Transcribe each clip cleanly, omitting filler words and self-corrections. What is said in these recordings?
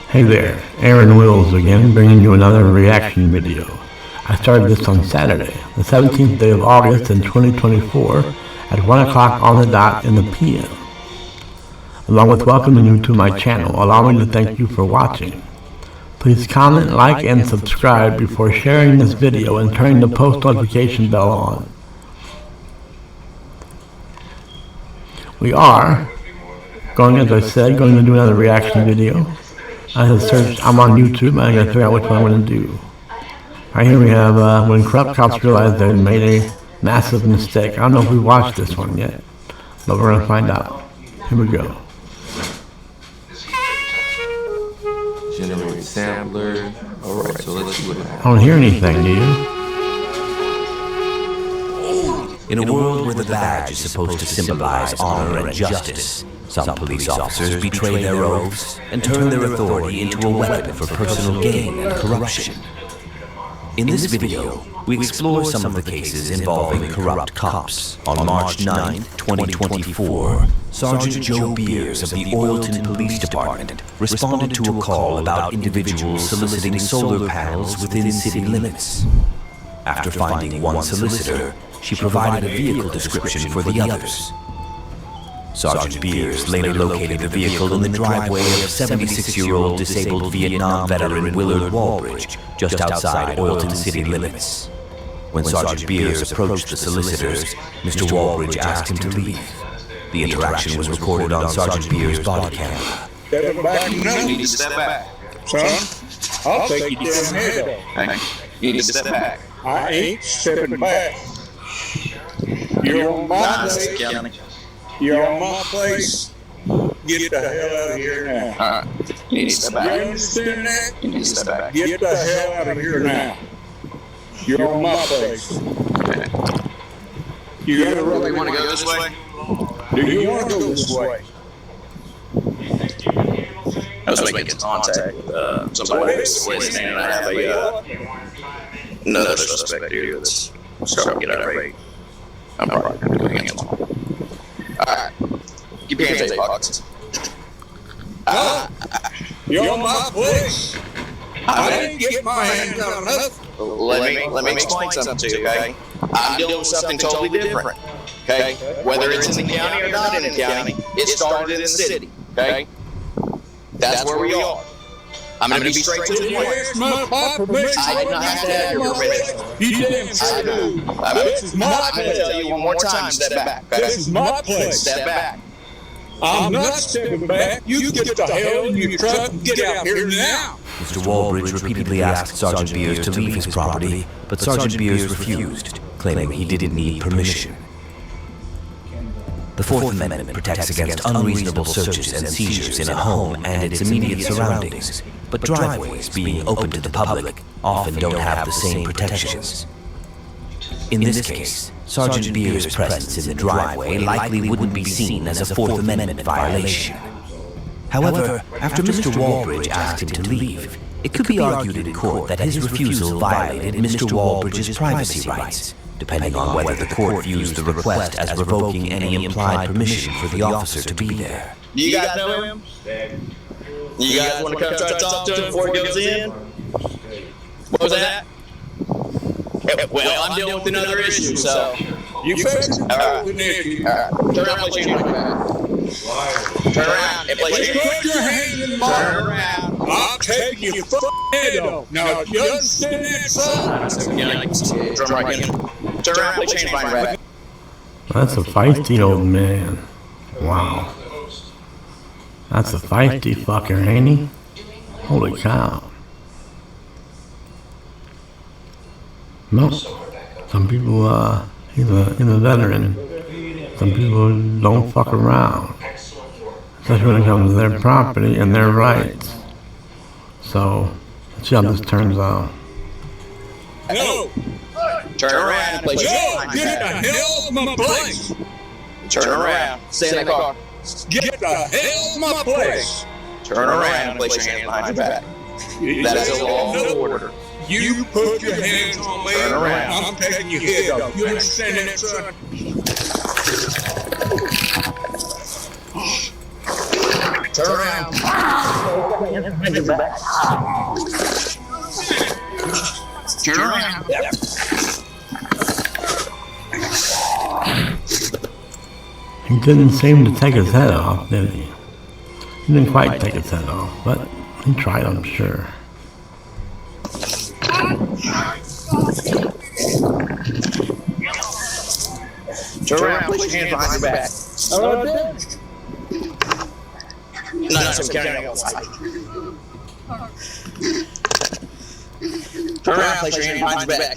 Hey there, Aaron Wills again, bringing you another reaction video. I started this on Saturday, the 17th day of August in 2024, at 1 o'clock on the dot in the PM. Along with welcoming you to my channel, allow me to thank you for watching. Please comment, like, and subscribe before sharing this video and turning the post notification bell on. We are going to do another reaction video. I have searched, I'm on YouTube, I gotta figure out which one I'm gonna do. Right here we have, when corrupt cops realized they made a massive mistake. I don't know if we watched this one yet, but we're gonna find out. Here we go. Generate sampler. Alright, so let's see what happens. I don't hear anything, do you? In a world where the badge is supposed to symbolize honor and justice, some police officers betray their oaths and turn their authority into a weapon for personal gain and corruption. In this video, we explore some of the cases involving corrupt cops. On March 9, 2024, Sergeant Joe Beers of the Oilton Police Department responded to a call about individuals soliciting solar panels within city limits. After finding one solicitor, she provided a vehicle description for the others. Sergeant Beers later located the vehicle in the driveway of 76-year-old disabled Vietnam veteran Willard Walbridge, just outside Oilton city limits. When Sergeant Beers approached the solicitors, Mr. Walbridge asked him to leave. The interaction was recorded on Sergeant Beers' body camera. Step back, You need to step back. son. I'll take you down here, though. Hey, you need to step back. I ain't stepping back. You're on my place. County. You're on my place. Get the hell out of here now. Alright. You need to step You back. understand that? You need to step back. Get the hell out of here now. You're on my place. Okay. You gotta You really want to go this way? Do you want to go this way? I was making contact with somebody that's listening, and I have another suspect here that's starting to get irate. I'm probably going to go hands on him. Alright. Keep your hands in your pockets. You're on my place. I didn't get my hands on nothing. Let me explain something to you, okay? I'm doing something totally different, okay? Whether it's in the county or not in the county, it started in the city, okay? That's where we are. I'm going to be straight to the point. Where's my permission? I did not have to have your permission. You damn sure do. This is my I'm going to tell place. you one more time, step back, okay? This is my place. Step back. I'm not stepping back. You get the hell in your truck and get out here now. Mr. Walbridge repeatedly asked Sergeant Beers to leave his property, but Sergeant Beers refused, claiming he didn't need permission. The Fourth Amendment protects against unreasonable searches and seizures in a home and its immediate surroundings, but driveways being open to the public often don't have the same protections. In this case, Sergeant Beers' presence in the driveway likely wouldn't be seen as a Fourth Amendment violation. However, after Mr. Walbridge asked him to leave, it could be argued in court that his refusal violated Mr. Walbridge's privacy rights, depending on whether the court views the request as revoking any implied permission for the officer to be there. You guys know him? You guys want to come try to talk to him before he goes in? What was that? Well, I'm dealing with another issue, so. You fix it. Alright. With an issue. Turn around, play change back. Turn around and play change. Put your hand in Turn mine. around. I'll take your head off. Now, you understand that, son? Turn right again. Turn around, play change back. That's a feisty old man. Wow. That's a feisty fucker, ain't he? Holy cow. No. Some people, he's a veteran. Some people don't fuck around. Especially when it comes to their property and their rights. So, let's see how this turns out. No. Turn around and play Joe, change get the back. hell off my place. Turn around. Stay in the car. Get the hell off my place. Turn around and place your hands behind your back. That is a law and order. You put your hands on me. Turn around. I'm taking your head off. You understand that, son? Turn around. Turn around. He didn't seem to take his head off, did he? He didn't quite take his head off, but he tried, I'm sure. Turn around, place your hands behind your back. No, that's okay. Turn around, place your hands behind your back.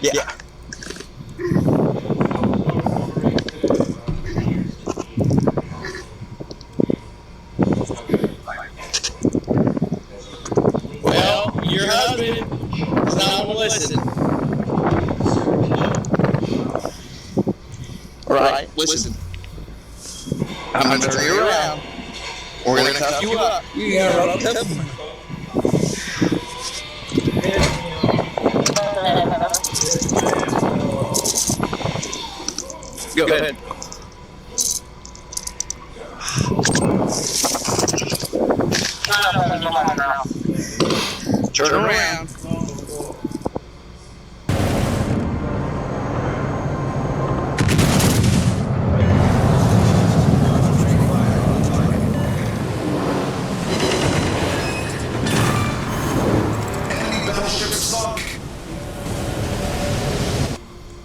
Yeah. Well, your husband is not going to listen. All right, listen. I'm going to turn you around. We're going to cuff you up. You got a tough one. Go ahead. Turn around.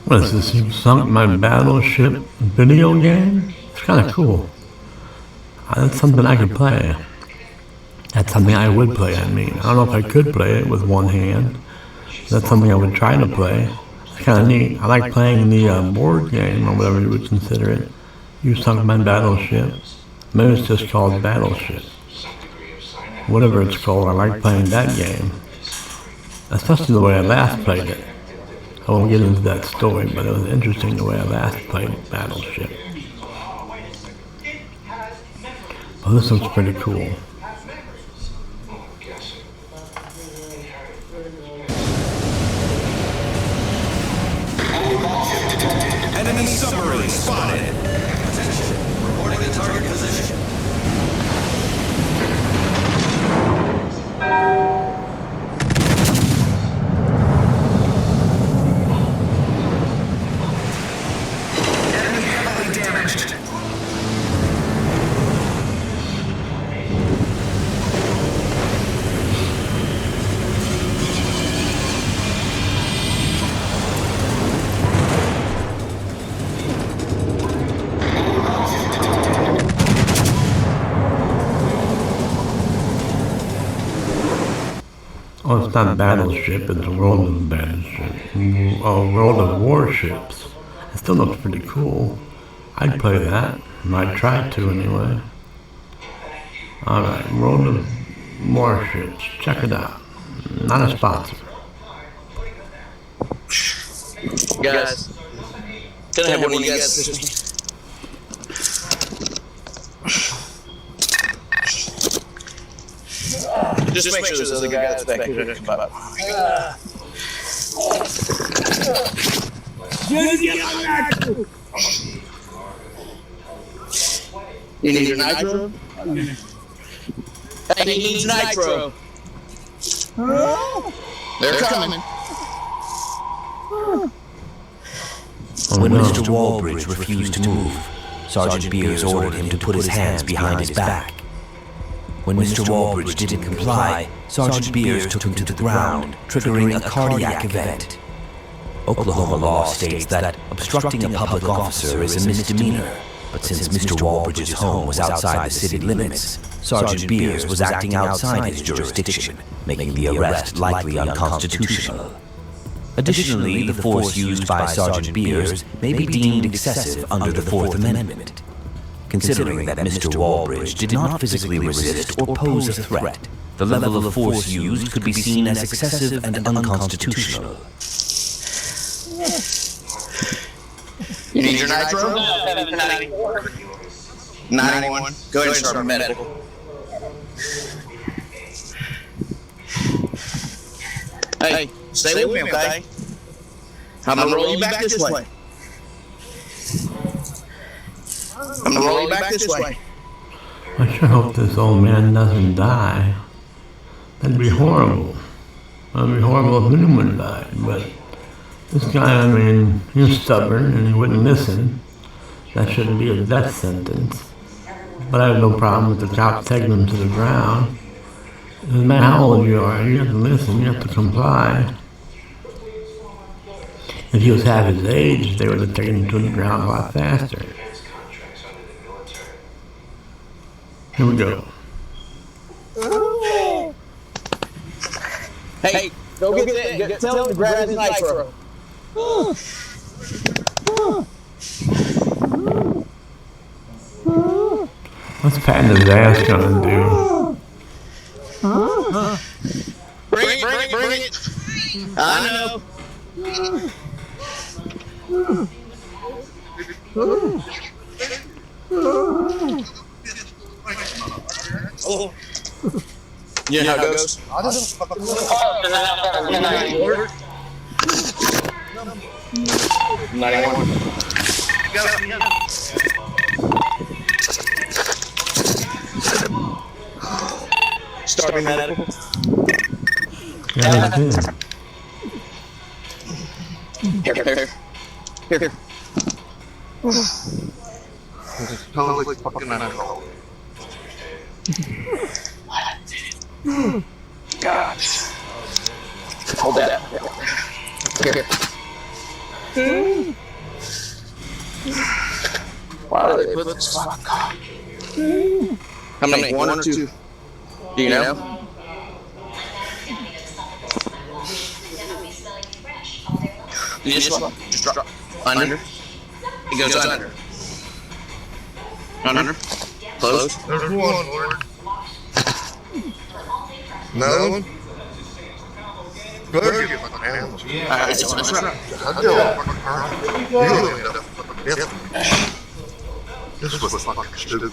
What is this? You sunk my battleship video game? It's kind of cool. That's something I could play. That's something I would play, I mean. I don't know if I could play it with one hand. That's something I would try to play. It's kind of neat. I like playing the board game, or whatever you would consider it. You sunk my battleship. Maybe it's just called Battleship. Whatever it's called, I like playing that game. Especially the way I last played it. I won't get into that story, but it was interesting the way I last played Battleship. Well, this looks pretty cool. Enemy submarine spotted. Attention. Reporting the target position. Enemy heavily damaged. Oh, it's not Battleship, it's World of Battleship. Oh, World of Warships. It still looks pretty cool. I'd play that. I'd try to anyway. Alright, World of Warships. Check it out. Not a sponsor. Guys, can I have one of you guys assist me? Just make sure there's a guy that's back here to come up. You need your nitro? Hey, he needs nitro. They're coming. When Mr. Walbridge refused to move, Sergeant Beers ordered him to put his hands behind his back. When Mr. Walbridge didn't comply, Sergeant Beers took him to the ground, triggering a cardiac event. Oklahoma law states that obstructing a public officer is a misdemeanor, but since Mr. Walbridge's home was outside the city limits, Sergeant Beers was acting outside his jurisdiction, making the arrest likely unconstitutional. Additionally, the force used by Sergeant Beers may be deemed excessive under the Fourth Amendment. Considering that Mr. Walbridge did not physically resist or pose a threat, the level of force used could be seen as excessive and unconstitutional. You need your nitro? 91. Go ahead and start a medical. Hey, stay with me, okay? I'm gonna roll you back this way. I'm gonna roll you back this way. I sure hope this old man doesn't die. That'd be horrible. That'd be horrible if anyone died, but this guy, I mean, he was stubborn and he wouldn't listen. That shouldn't be a death sentence. But I have no problem with the cops taking him to the ground. It doesn't matter how old you are, you have to listen, you have to comply. If he was half his age, they would have taken him to the ground a lot faster. Here we go. Hey, go get that. Tell him to grab his nitro. What's patting his ass gonna do? Bring it. I know. You know how it goes? Starting medical. Yeah, they did. Here. Totally fucking medical. God. Hold that. Here. Why do they put this fuck? How many? One or two? Do you know? You just drop under. It goes under. Under. Close. There's one, Lord. Another one? Better get my hands. It's right. I do. You don't know. This was fucking stupid.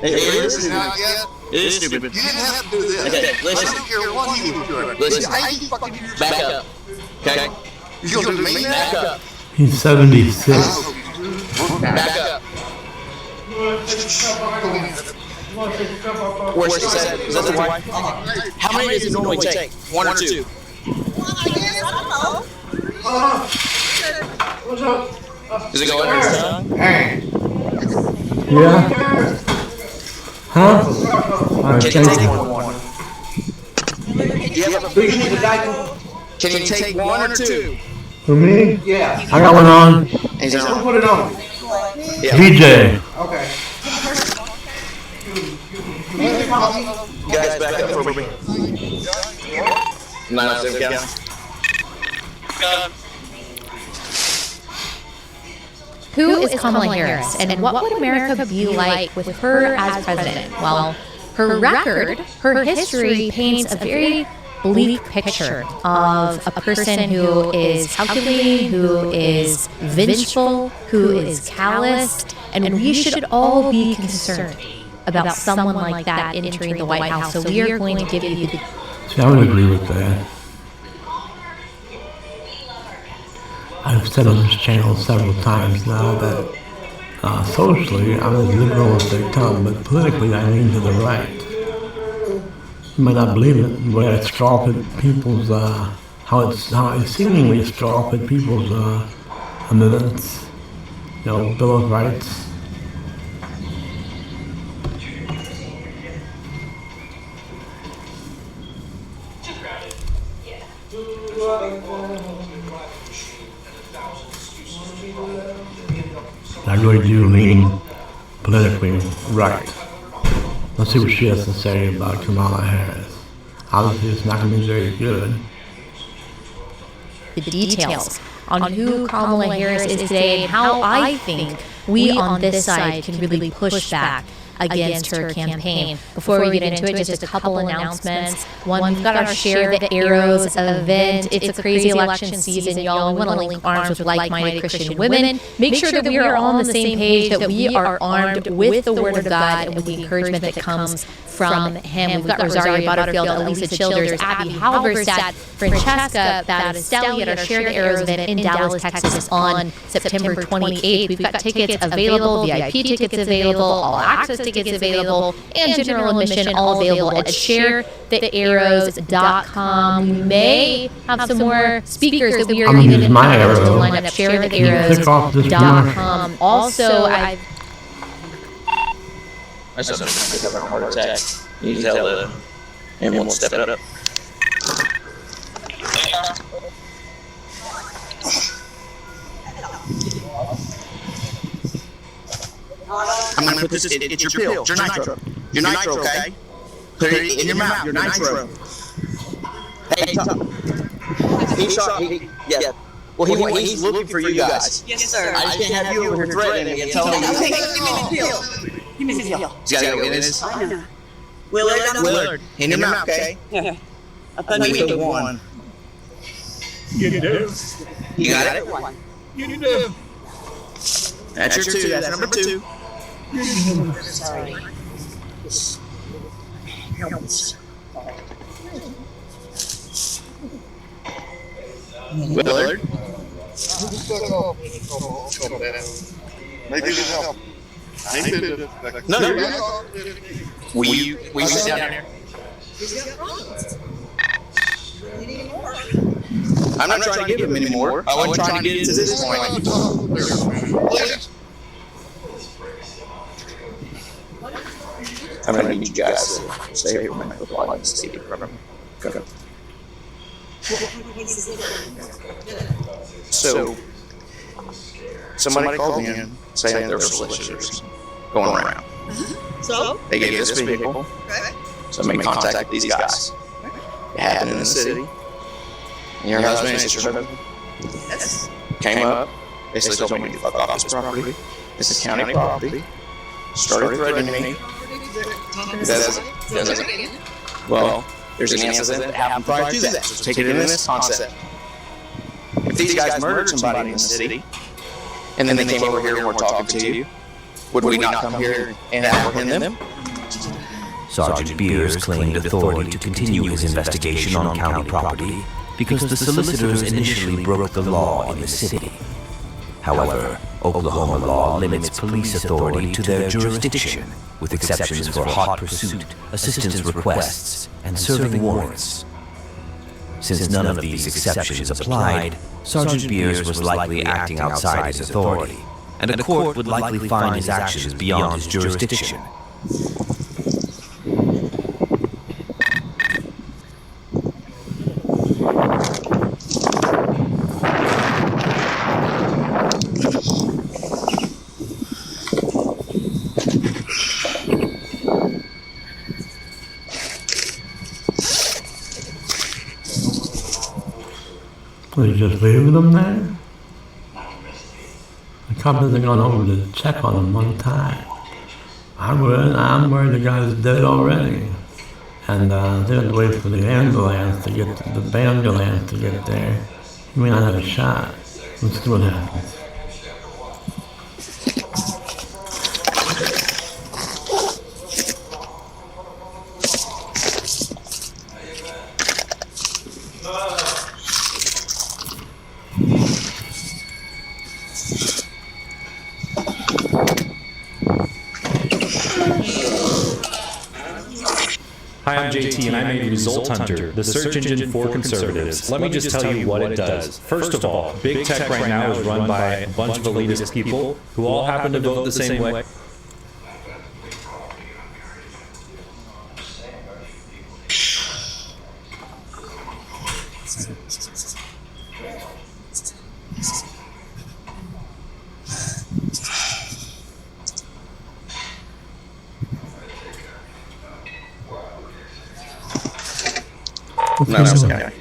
It is stupid. Not yet. It is stupid. You didn't have to do this. Okay, listen. I don't care what you do. Listen. I ain't fucking do this. Back up. Okay? You gonna do me Back now? up. He's 76. Back up. Where's she said? Is that the wife? How many does it normally take? One or two? Does it go under his tongue? Yeah? Huh? Alright, Can you thank take you. one? Can you take one or two? For me? Yeah. I got one on. He's on. Put it on. DJ. Okay. You guys back up for me. 907 County. Who is Kamala Harris, and what would America be like with her as president? Well, her record, her history paints a very bleak picture of a person who is calculating, who is vengeful, who is calloused, and we should all be concerned about someone like that entering the White House. So we are going to give you the... See, I would agree with that. I've said on this channel several times now that socially I'm as liberal as they come, but politically I lean to the right. You might not believe it, the way I straw at people's, how I seemingly straw at people's amendments, Bill of Rights. I really do lean politically right. Let's see what she has to say about Kamala Harris. Obviously, it's not going to be very good. The details on who Kamala Harris is today and how I think we on this side can really push back against her campaign. Before we get into it, just a couple announcements. One, we've got our Share the Arrows event. It's a crazy election season, y'all. We want to link arms with like-minded Christian women. Make sure that we are all on the same page, that we are armed with the Word of God and with the encouragement that comes from Him. We've got Rosario Butterfield, Elisa Childers, Abby Halverstadt, Francesca Battistelli at our Share the Arrows event in Dallas, Texas on September 28th. We've got tickets available, VIP tickets available, all access tickets available, and general admission all available at sharethearrows.com. We may have some more speakers that we are I'm gonna even use my to arrow. line up. Click off this sharethearrows.com. Also, I just having a heart attack. You can tell the ambulance step it up. I'm gonna put this. It's your pill. It's your nitro. Your nitro, okay? Put it in your mouth. Your nitro. Hey, yeah. Well, he's looking for you guys. Yes, sir. I just can't have you over here threatening me and telling me. Give me the pill. Give me the pill. He's gotta go in his. I know. Willard. In your mouth, okay? Yeah. I thought We you need meant one. You do. You got it? one. You do. That's your two. That's number two. Sorry. Willard. Maybe you can help. I ain't been to No. Will you sit down here? I'm not trying to give him any more. I wasn't trying to get it to this point. I'm gonna need you guys to stay here with me while I can see you. Go. So, somebody called me in saying there were solicitors going around. So? They gave this vehicle, so I made contact with these guys. It happened in the city. And your husband and sister came up. They said, told me to fuck off this property. This is county property. Started threatening me. Well, there's an incident that happened prior to that. So take it in this concept. If these guys murdered somebody in the city, and then they came over here and were talking to you, would we not come here and apprehend them? Sergeant Beers claimed authority to continue his investigation on county property because the solicitors initially broke the law in the city. However, Oklahoma law limits police authority to their jurisdiction, with exceptions for hot pursuit, assistance requests, and serving warrants. Since none of these exceptions applied, Sergeant Beers was likely acting outside his authority, and a court would likely find his actions beyond his jurisdiction. They just leave them there? The cop hasn't gone over to check on them one time. I'm worried the guy's dead already. And they have to wait for the ambulance to get there. He may not have a shot. Let's see what happens. Hi, I'm JT and I made Result Hunter, the search engine for conservatives. Let me just tell you what it does. First of all, big tech right now is run by a bunch of elitist people who all happen to vote the same way. No, that's okay.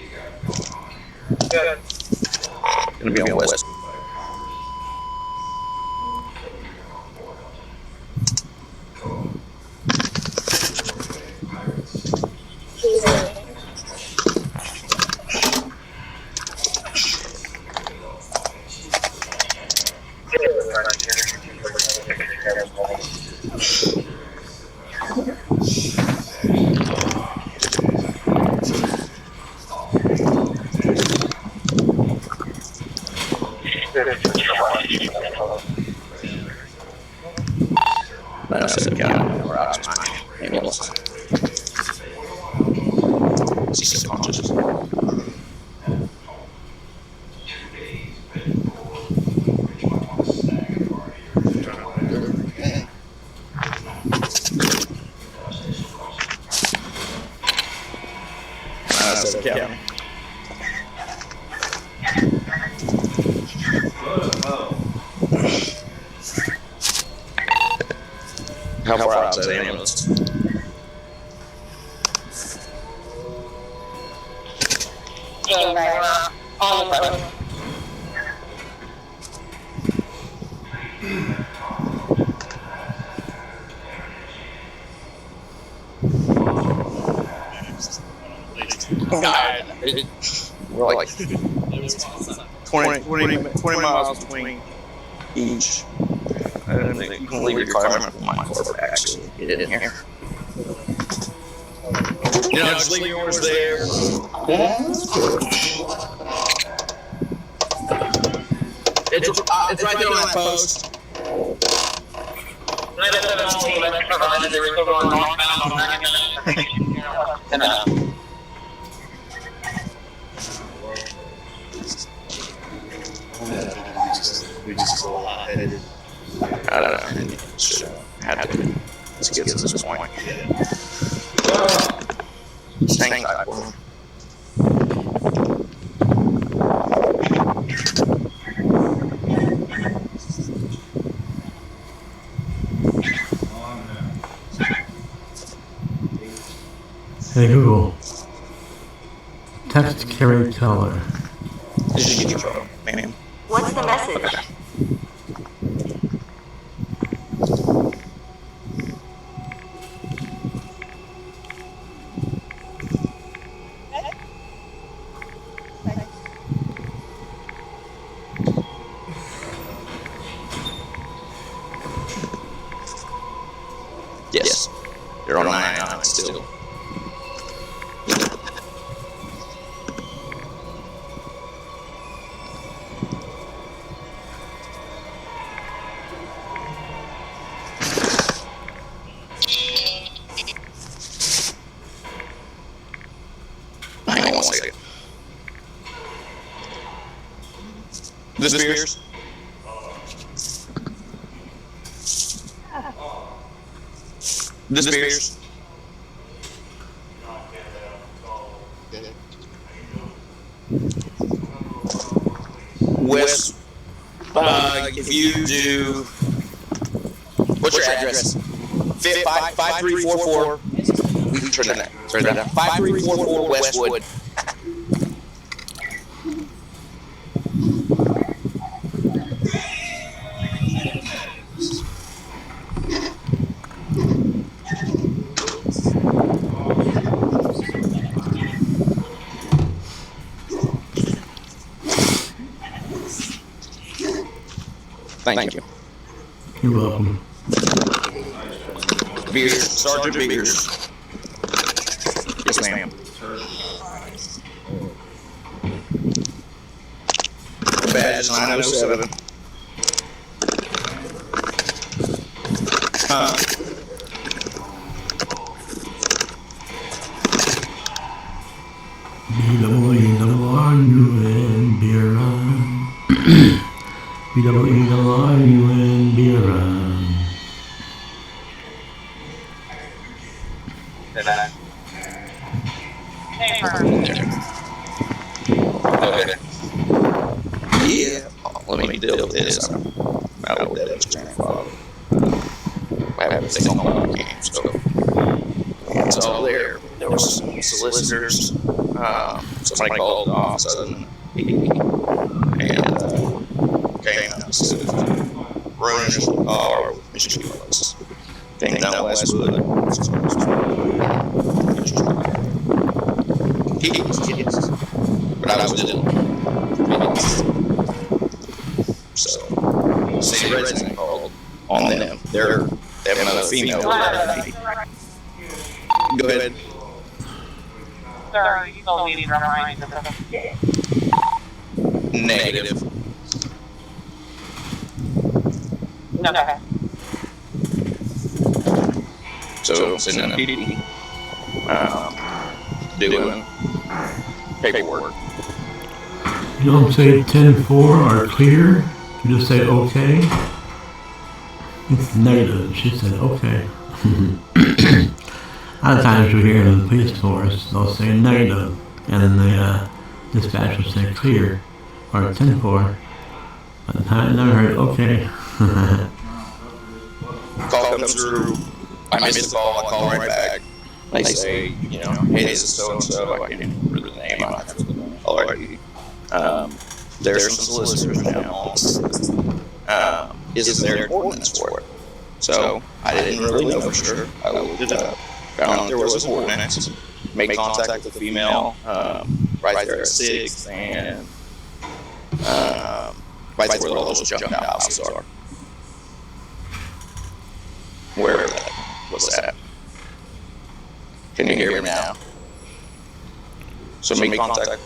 Gonna be on West. Madison County. ambulance. She's still conscious. That's okay. How far out is that ambulance? On the road. We're like 20 miles between each. I don't think you can leave your car. I'm gonna pull my car back so you can get in here. You know, just leave yours there. It's right there on that post. We just go lightheaded. I don't know. Just had to get to this point. Just hang tight for him. Hey Google, text Carrie Keller. Did you get your photo, ma'am? What's the message? Yes. You're on 99 still. Hang on 1 second. This Beers? This Beers? West, if you do, what's your address? 5344. We can turn that. Turn that down. 5344 Westwood. Thank you. You're welcome. Beers, Sergeant Beers. Yes, ma'am. Badge is 907. B-double-E-double-R-U-N, beer run. B-double-E-double-R-U-N, beer run. Okay. Yeah. Let me deal with this. I'm out with that grandfather. I haven't seen all the games, so it's all there. There was some solicitors. Somebody called the office and came out and said, ruined the car with Michigan was. Came down Westwood. Yes. But I was in so, St. Resident called on them. They have another female. Go ahead. Sir, you don't need Negative. So sitting in a PD, doing paperwork. You don't say 10-4 or clear, you just say okay. It's negative, she said okay. A lot of times we hear in the police force, they'll say negative, and then the dispatcher will say clear, or 10-4. But I never heard okay. Call comes through, I miss the call, I call right back. They say, you know, hey, this is so-and-so, I can't remember the name, I have to call ID. There's some solicitors now. Is there an ordinance for it? So I didn't really know for sure. I looked it up, found out there was an ordinance, made contact with the female right there at 6th, and right there where all those junk houses are. Where that was at. Can you hear me now? So make contact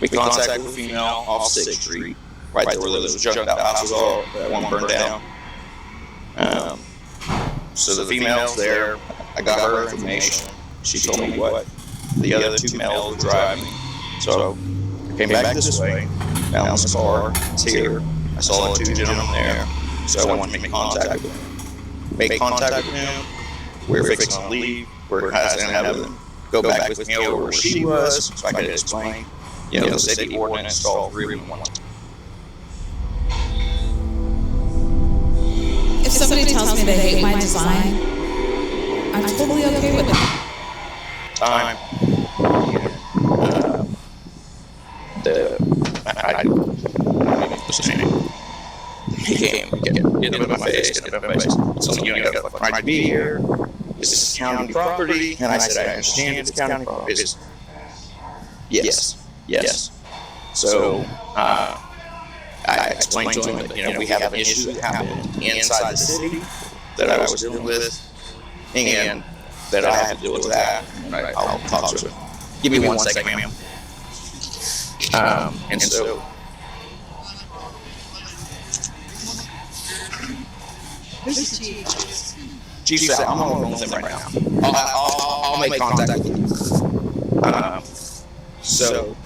with the female off 6th Street, right there where those junk houses are, that one burned down. So the female's there, I got her information. She told me what the other two males were driving. So I came back this way, found this car, it's here. I saw the two gentlemen there, so I went to make contact with them. Make contact with him, we were fixing to leave, we're going to have them go back with me over where she was, so I could explain, you know, the city ordinance, all three of them. If somebody tells me they hate my design, I'm totally okay with it. Time. What's his name? He came, get up in my face, So you ain't got a right to be here. This is county property. And I said, I understand it's county property. Yes. So, I explained to him that, you know, we have an issue that happened inside the city that I was dealing with, and that I had to deal with that. And I'll talk to him. Give me 1 second, ma'am. And so, Chief said, I'm on the phone with him right now. I'll make contact with you. So,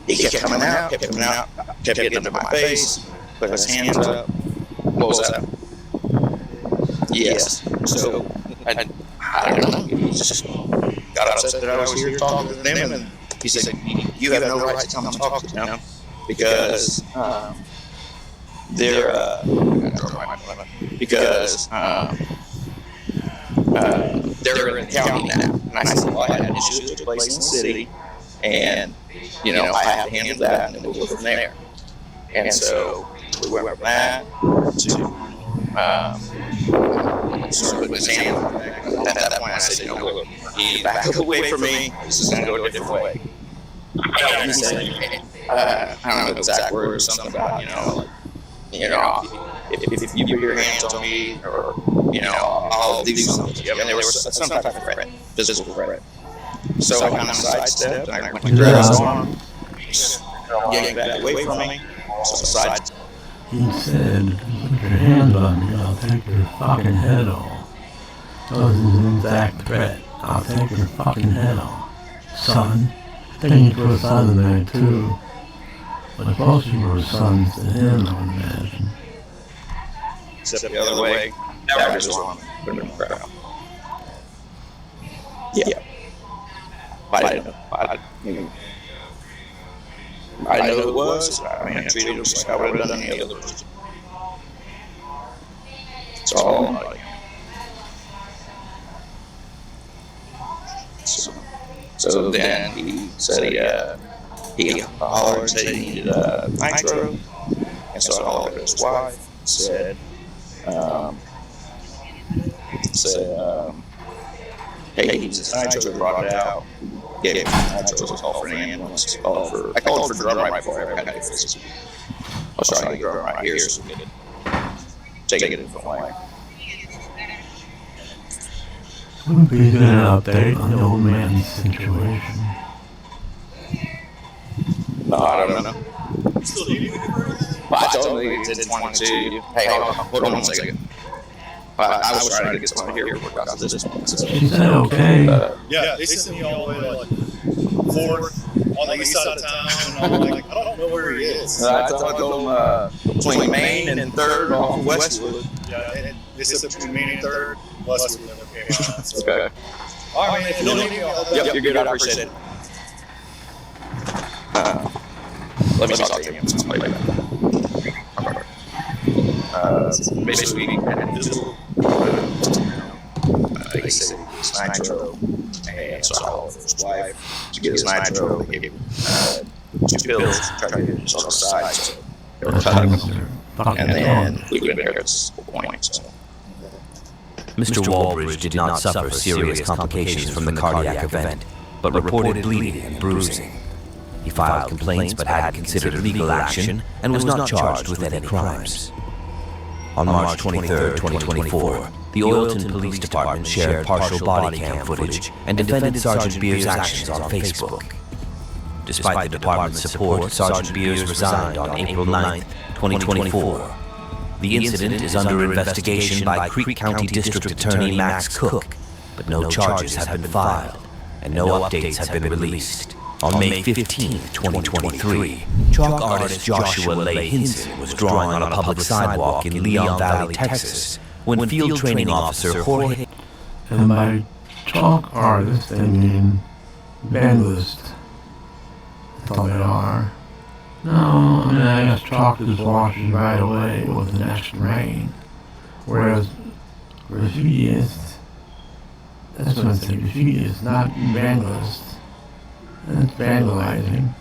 he kept coming out, kept getting into my face, put his hands up. What was that? Yes. So, I don't know, he just got upset that I was here talking to them, and he said, you have no right to come and talk to them, because they're in the county now. And I said, well, I had an issue that took place in the city, and, you know, I have to handle that, and then we'll go from there. And so we went from that to started putting his hand on it. At that point, I said, you know, look, you back away from me. This is going to go a different way. And he said, I don't know the exact words, something about, you know, if you put your hands on me, or, you know, I'll do something to you. I mean, there was some type of threat, physical threat. So I kind of sidestepped, and I went to grab his arm, getting back away from me. So I sidestepped. He said, put your hands on me, I'll take your fucking head off. That was his exact threat. I'll take your fucking head off. Son. I think he put a son in there too. But most people were sons to him, I would imagine. Except the other way, that was on put him in the crowd. Yeah. I didn't know. I know who it was. I mean, I treated him just like I would have done any other person. It's all like. So then he said he hollered and said he needed nitro, and so I hollered at his wife. Said, hey, he needs nitro, brought it out. Gave him nitro, called for an ambulance. I called for drum right before I ever got to physical. I was trying to get drum right here so we could take it a different way. Wouldn't be an update on the old man's situation. No, I don't know. But I told him he did 22. Hey, hold on 1 second. I was trying to get someone here to work out this one. She said okay. Yeah, they sent me all the way to like 4th on the east side of town, and I'm like, I don't know where he is. I told them between Main and 3rd on Westwood. Yeah, and they said between Main and 3rd, Westwood never came out. So. Okay. All right, man, if you don't need me, I'll Yep, you're good. I appreciate it. Let me talk to you. Basically, Dizzle, he said his nitro, and so I called his wife to get his nitro. They gave him 2 pills to try to get it on the side, so they were cutting him. And then we went there at this point. So. Mr. Walbridge did not suffer serious complications from the cardiac event, but reported bleeding and bruising. He filed complaints but had considered legal action and was not charged with any crimes. On March 23, 2024, the Oilton Police Department shared partial body cam footage and defended Sergeant Beers' actions on Facebook. Despite the department's support, Sergeant Beers resigned on April 9, 2024. The incident is under investigation by Creek County District Attorney Max Cook, but no charges have been filed, and no updates have been released. On May 15, 2023, chalk artist Joshua Leigh Hinson was drawing on a public sidewalk in Leon Valley, Texas, when field training officer Jorge... And by chalk artists, they mean vandalists. That's all they are. No, I mean, I guess chalk just washes right away with the next rain. Whereas graffitiists, that's what I say, graffitiists, not vandalists. That's vandalizing.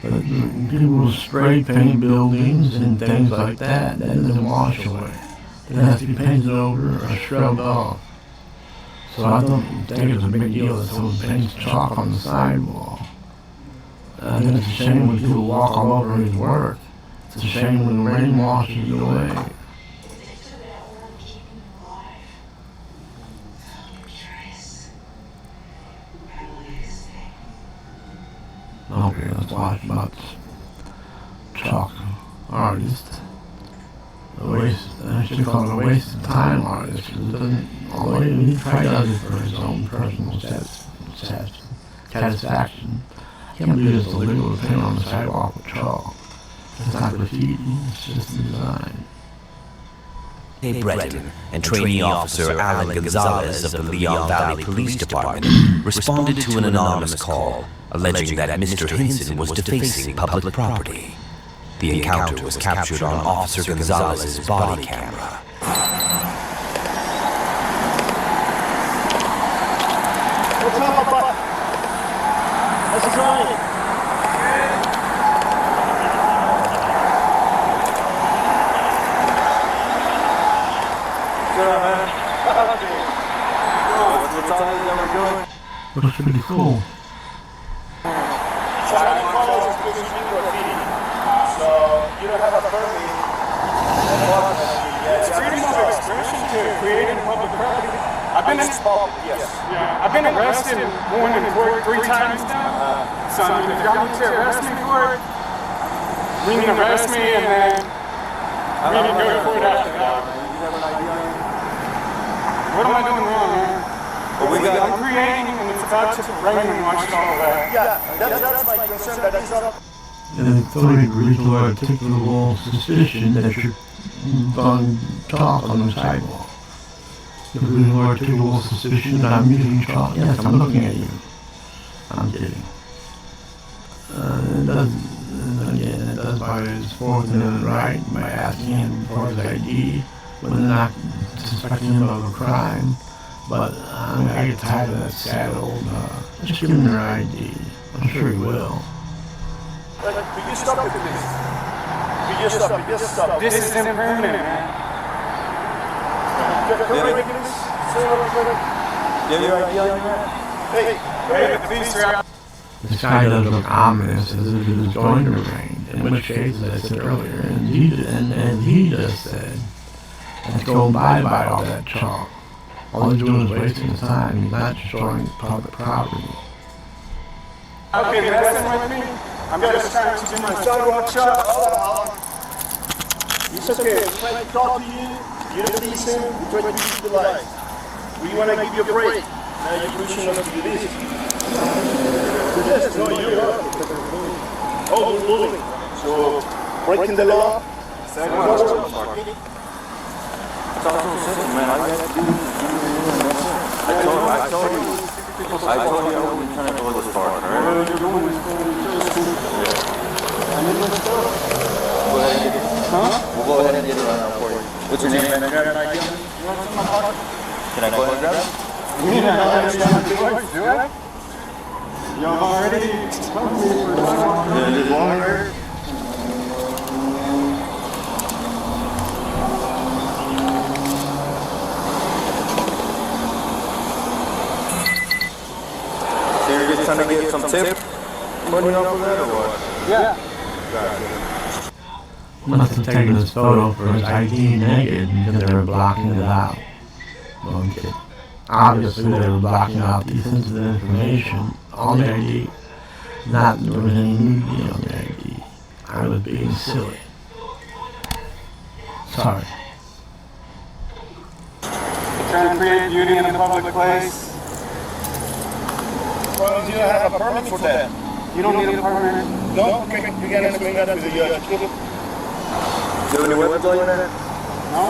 But people spray paint buildings and things like that. That doesn't wash away. It has to be painted over or scrubbed off. So I don't think it's a big deal that someone paints chalk on the sidewalk. I think it's a shame when people walk all over his work. It's a shame when the rain washes it away. Okay, let's watch about chalk artist. I should call it a waste of time artist, because it doesn't, although he probably does it for his own personal satisfaction. I can't believe it's illegal to paint on the sidewalk with chalk. It's not graffiti, it's just the design. Dave Breton and trainee officer Alan Gonzalez of the Leon Valley Police Department responded to an anonymous call alleging that Mr. Hinson was defacing public property. The encounter was captured on Officer Gonzalez's body camera. What's up, bud? How's it going? Looks pretty cool. So you don't have a permit. It's freedom of expression to create in public property. I've been I've been arrested more than 3 times now. So if y'all need to arrest me for it, we can arrest me and then we can go to court after that. What am I doing wrong, man? I'm creating and it's about to rain and watch all that. Yeah, that's my concern. That is up. And it's only reasonable articulable suspicion that you're on chalk on the sidewalk. If there's no articulable suspicion that I'm using chalk, yes, I'm looking at you. I'm kidding. It does violate his Fourth Amendment right by asking him for his ID when not suspecting him of a crime. But I get tired of that sad old, just give him your ID. I'm sure he will. But you stop with this. This is impermanent, man. The sky does look ominous as if it is going to rain, in which case, as I said earlier, and he just said, let's go bye all that chalk. All he's doing is wasting his time, he's not destroying public property. Okay, messing with me? I'm just trying to do my sidewalk shot. It's okay. Can I talk to you? You're decent, you try to keep the light. We want to give you a break. Now you're pushing us to do this. Yes, no, you're up. Oh, we're moving. So, breaking the law. Second one. It's all so simple, man. All you have to do is I told you I wasn't trying to go this far, alright? You're going this far. Huh? We'll go ahead and get it right now for you. What's your name, man? Can I go ahead and grab it? Yeah, do it. Y'all already told me for this longer. So you're just trying to get some tip money off of that or what? Yeah. Gotcha. Must have taken this photo for his ID naked because they were blocking it out. Well, I'm kidding. Obviously, they were blocking out the sensitive information on the ID. Not there was any nudity on the ID. I was being silly. Sorry. Trying to create beauty in a public place. Well, you don't have a permit for that. You don't need a permit. No? Okay, you gotta explain that to the judge. Do you have any weapons on you, man? No?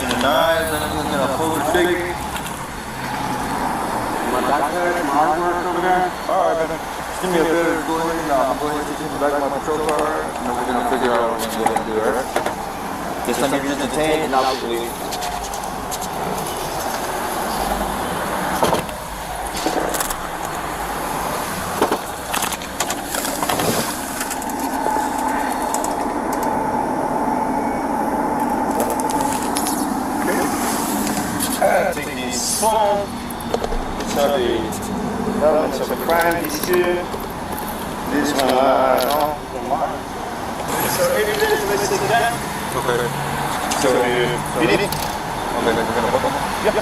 Any knives, anything, pull the stick? My backpack, my artwork over there. Alright, man. Just give me a bit of go ahead and go ahead and take the back of my patrol car, and then we're gonna figure out what we're gonna do, alright? This time you're just detained and I'll leave. Take these phone. So the elements of the crime is here. This one, no. So evidence, let's take that. Okay. So you need it? Okay, we're gonna book them? Yeah.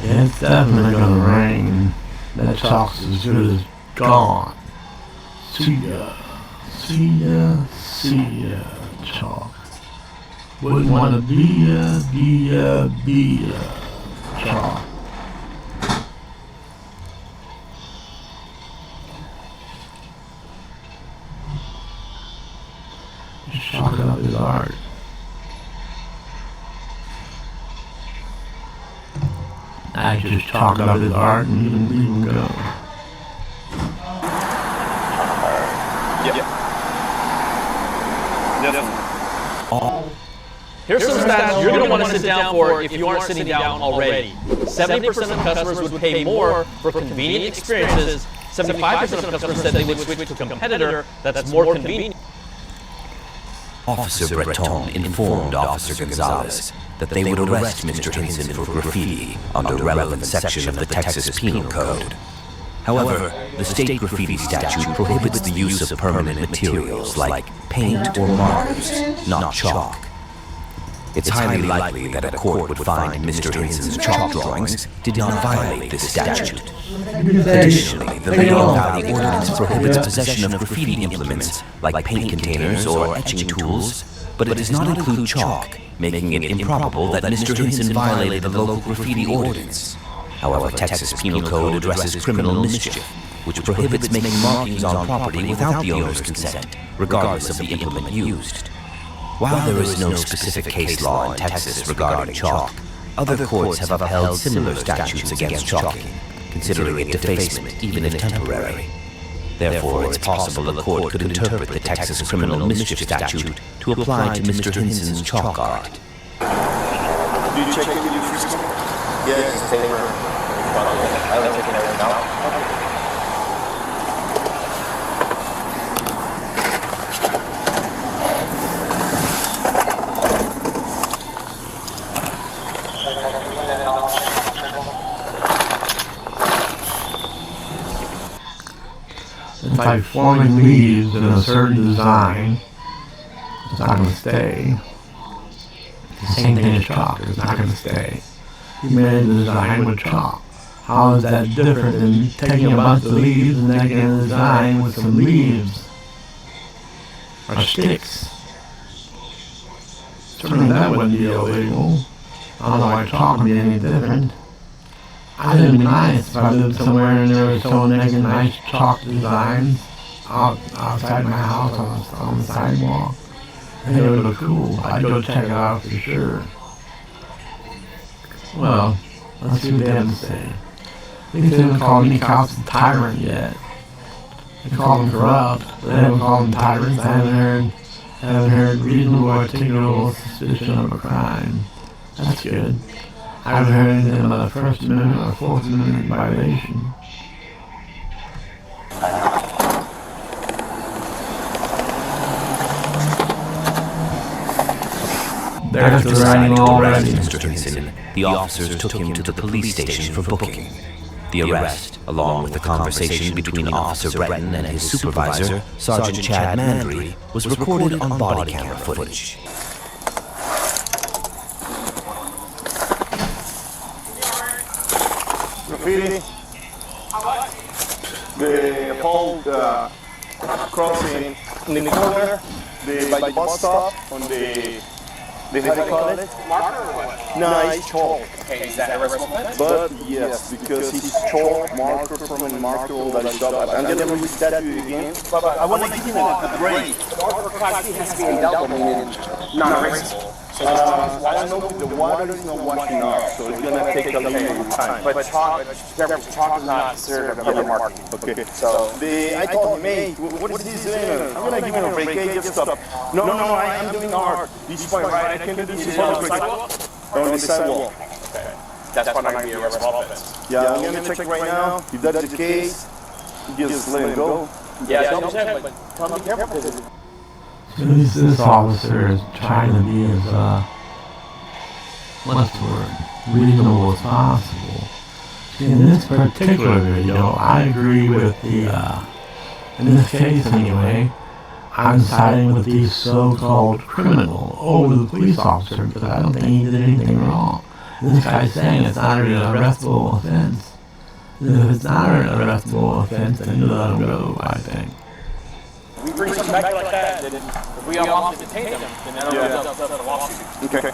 Yeah, it's definitely gonna rain. That chalk's as good as gone. See ya, chalk. Wouldn't want to be chalk. Just chalk up his art. I just chalk up his art and leave him go. Here's some stats you're going to want to sit down for if you aren't sitting down already. 70% of customers would pay more for convenient experiences. 75% of customers said they would switch to a competitor that's more convenient. Officer Breton informed Officer Gonzalez that they would arrest Mr. Hinson for graffiti under relevant section of the Texas Penal Code. However, the state graffiti statute prohibits the use of permanent materials like paint or markers, not chalk. It's highly likely that a court would find Mr. Hinson's chalk drawings did not violate this statute. Additionally, the Legal Valley Ordinance prohibits possession of graffiti implements like paint containers or etching tools, but it does not include chalk, making it improbable that Mr. Hinson violated the local graffiti ordinance. However, Texas Penal Code addresses criminal mischief, which prohibits making markings on property without the owner's consent, regardless of the implement used. While there is no specific case law in Texas regarding chalk, other courts have upheld similar statutes against chalking, considering it defacement even if temporary. Therefore, it's possible a court could interpret the Texas criminal mischief statute to apply to Mr. Hinson's chalk art. Do you check in with your system? Yeah, just take her. I haven't taken everything out. By forming leaves in a certain design, it's not going to stay. The same thing as chalk, it's not going to stay. You made the design with chalk. How is that different than taking a bunch of leaves and making a design with some leaves or sticks? Certainly that wouldn't be illegal. I don't know why chalk would be any different. I think it'd be nice if I lived somewhere and there was someone making nice chalk designs outside my house on the sidewalk. I think it would look cool. I'd go check it out for sure. Well, let's see what they have to say. They haven't called any cops a tyrant yet. They call them corrupt, but they haven't called them tyrants. I haven't heard reasonable or articulable suspicion of a crime. That's good. I haven't heard anything about a First Amendment or Fourth Amendment violation. There's the writing already. Mr. Hinson, the officers took him to the police station for booking. The arrest, along with the conversation between Officer Breton and his supervisor, Sergeant Chad Mandry, was recorded on body camera footage. Graffiti. The pole crossing in the corner, by the bus stop on the how do you call it? No, it's chalk. Okay, is that a arrestable offense? But yes, because he's chalk, marker from a marker, all that stuff. I'm going to read that to you again. But I want to give him a break. Marker class B has to be indelible, meaning non-erasable. I don't know if the water is not washing up, so it's going to take a little bit of time. But chalk is not considered a color marking. Okay, so I told him, hey, what is he doing? I'm going to give him a break, hey, just stop. No, I'm doing art. This is my right, I can do this on the sidewalk. On the sidewalk. Okay. That's probably not going to be a arrestable offense. Yeah, I'm going to check right now. If that's the case, just let him go. Yeah, double check, but tell him to be careful because This officer is trying to be as, what's the word, reasonable as possible. In this particular video, I agree with the, in this case anyway, I'm siding with the so-called criminal over the police officer because I don't think he did anything wrong. This guy's saying it's not an arrestable offense. And if it's not an arrestable offense, then you let him go, I think. we bring something back like that, then if we unlawfully detain them, then that'll be a lawsuit. Okay.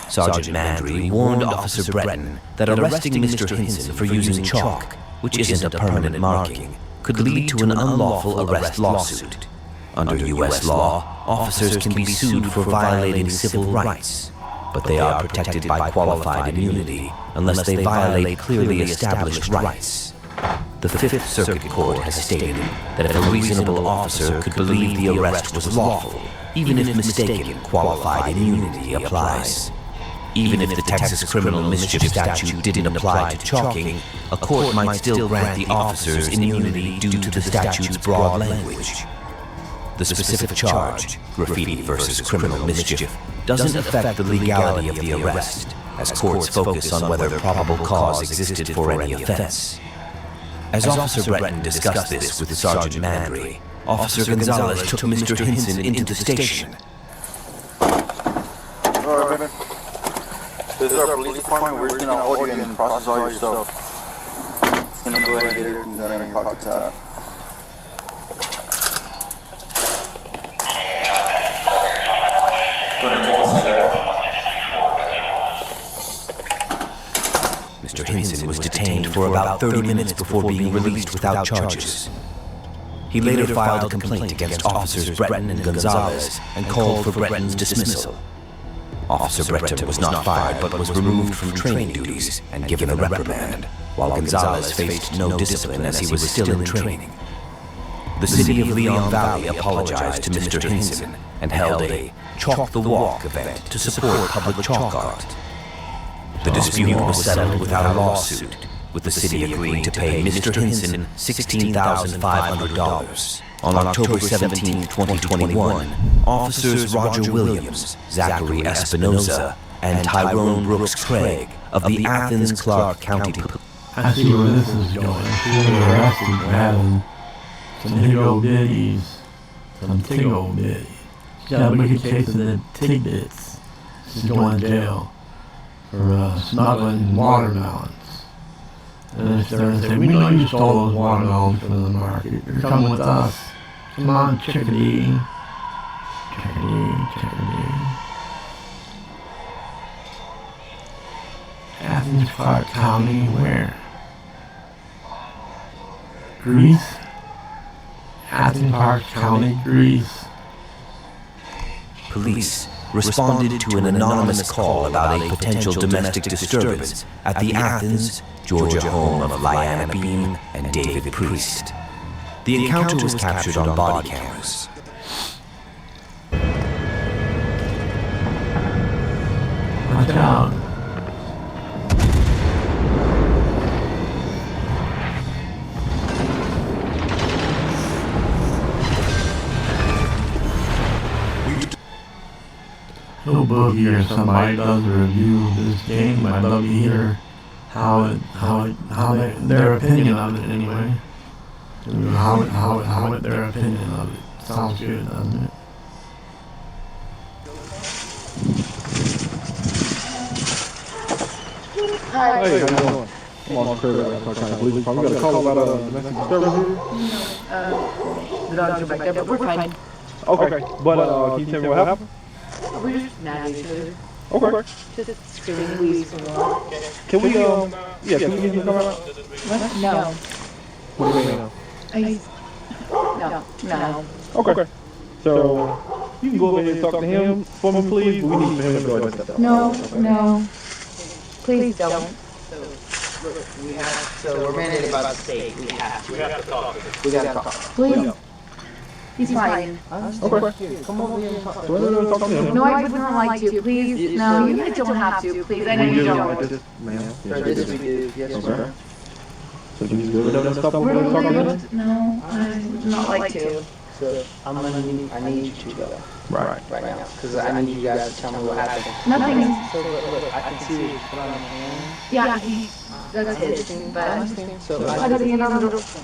Sergeant Mandry warned Officer Breton that arresting Mr. Hinson for using chalk, which isn't a permanent marking, could lead to an unlawful arrest lawsuit. Under U.S. law, officers can be sued for violating civil rights, but they are protected by qualified immunity unless they violate clearly established rights. The Fifth Circuit Court has stated that if a reasonable officer could believe the arrest was lawful, even if mistaken, qualified immunity applies. Even if the Texas criminal mischief statute didn't apply to chalking, a court might still grant the officers immunity due to the statute's broad language. The specific charge, graffiti versus criminal mischief, doesn't affect the legality of the arrest, as courts focus on whether probable cause existed for any offense. As Officer Breton discussed this with Sergeant Mandry, Officer Gonzalez took Mr. Hinson into the station. Alright, baby. This is our police department. We're going to order you and process all your stuff. Going to go ahead and get everything done in your pockets out. Mr. Hinson was detained for about 30 minutes before being released without charges. He later filed a complaint against Officers Breton and Gonzalez and called for Breton's dismissal. Officer Breton was not fired but was removed from training duties and given a reprimand, while Gonzalez faced no discipline as he was still in training. The city of Leon Valley apologized to Mr. Hinson and held a Chalk the Walk event to support public chalk art. The dispute was settled without a lawsuit, with the city agreeing to pay Mr. Hinson $16,500. On October 17, 2021, Officers Roger Williams, Zachary Espinoza, and Tyrone Brooks Craig of the Athens Clarke County Police. I see where this is going. They're arresting for having some higgo-biggies, some tiggo-biggies. She's got a wicked case of the tidbits. She's going to jail for smuggling watermelons. And they're going to say, we know you stole those watermelons from the market. You're coming with us. Come on, chickadee. Chickadee, chickadee. Athens, Clark County, where? Greece? Athens, Clark County, Greece. Police responded to an anonymous call about a potential domestic disturbance at the Athens, Georgia home of Liana Beam and David Priest. The encounter was captured on body cameras. Watch out. So Boogie or somebody does a review of this game, I'd love to hear their opinion of it anyway. Their opinion of it. Sounds good, doesn't it? Hi. Hey, how you doing? I'm on the curb. We got a call about a domestic disturbance here. The dogs are back there, but we're fine. Okay, but can you tell me what happened? We're just mad at each other. Okay. Just screaming, weeds a lot. Can we, can we get him to come out? What? No. What do you mean No. Okay. So, you can go ahead and talk to him for me, please. We need him to go ahead and step out. No. Please don't. So we're mandated by the state. We have to talk to him. We gotta talk. Please. He's fine. Okay. Come over here and talk to him. No, I would not like to. Please. No, you don't have to. Please. I know you don't. Ma'am. Yes, we do. Yes, okay. So can you go with that stuff over there and talk to him? No, I would not like to. So I need you to go. Right now. Because I need you guys to tell me what happened. Nothing. So look, I can see you put on your hand. Yeah, that's his. But So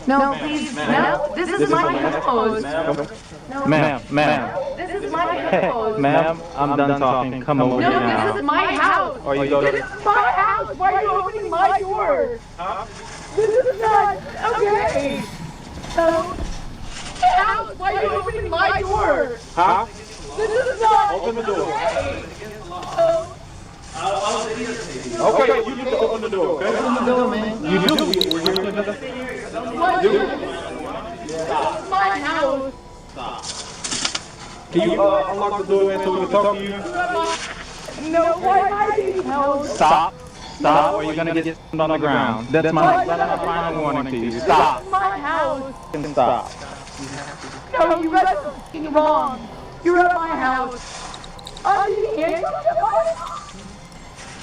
no, please. No, this is my house. Ma'am. This is my Hey, house. ma'am, I'm done talking. Come over here No, now. this is my house. Or you go to This is my house. Why are you opening my door? This is not okay. No. House. Why are you opening my door? Huh? This is not Open the door. okay. Okay, you get to open the door, okay? Open the door, man. You do. We're here to What? This is my house. Can you unlock the door, man, so we can talk to you? No, why am I being held? Stop, or you're gonna get on the ground. That's my final warning to you. Stop. This is my house. And stop. No, you guys are f***ing wrong. You're at my house. I'm being handcuffed at my house.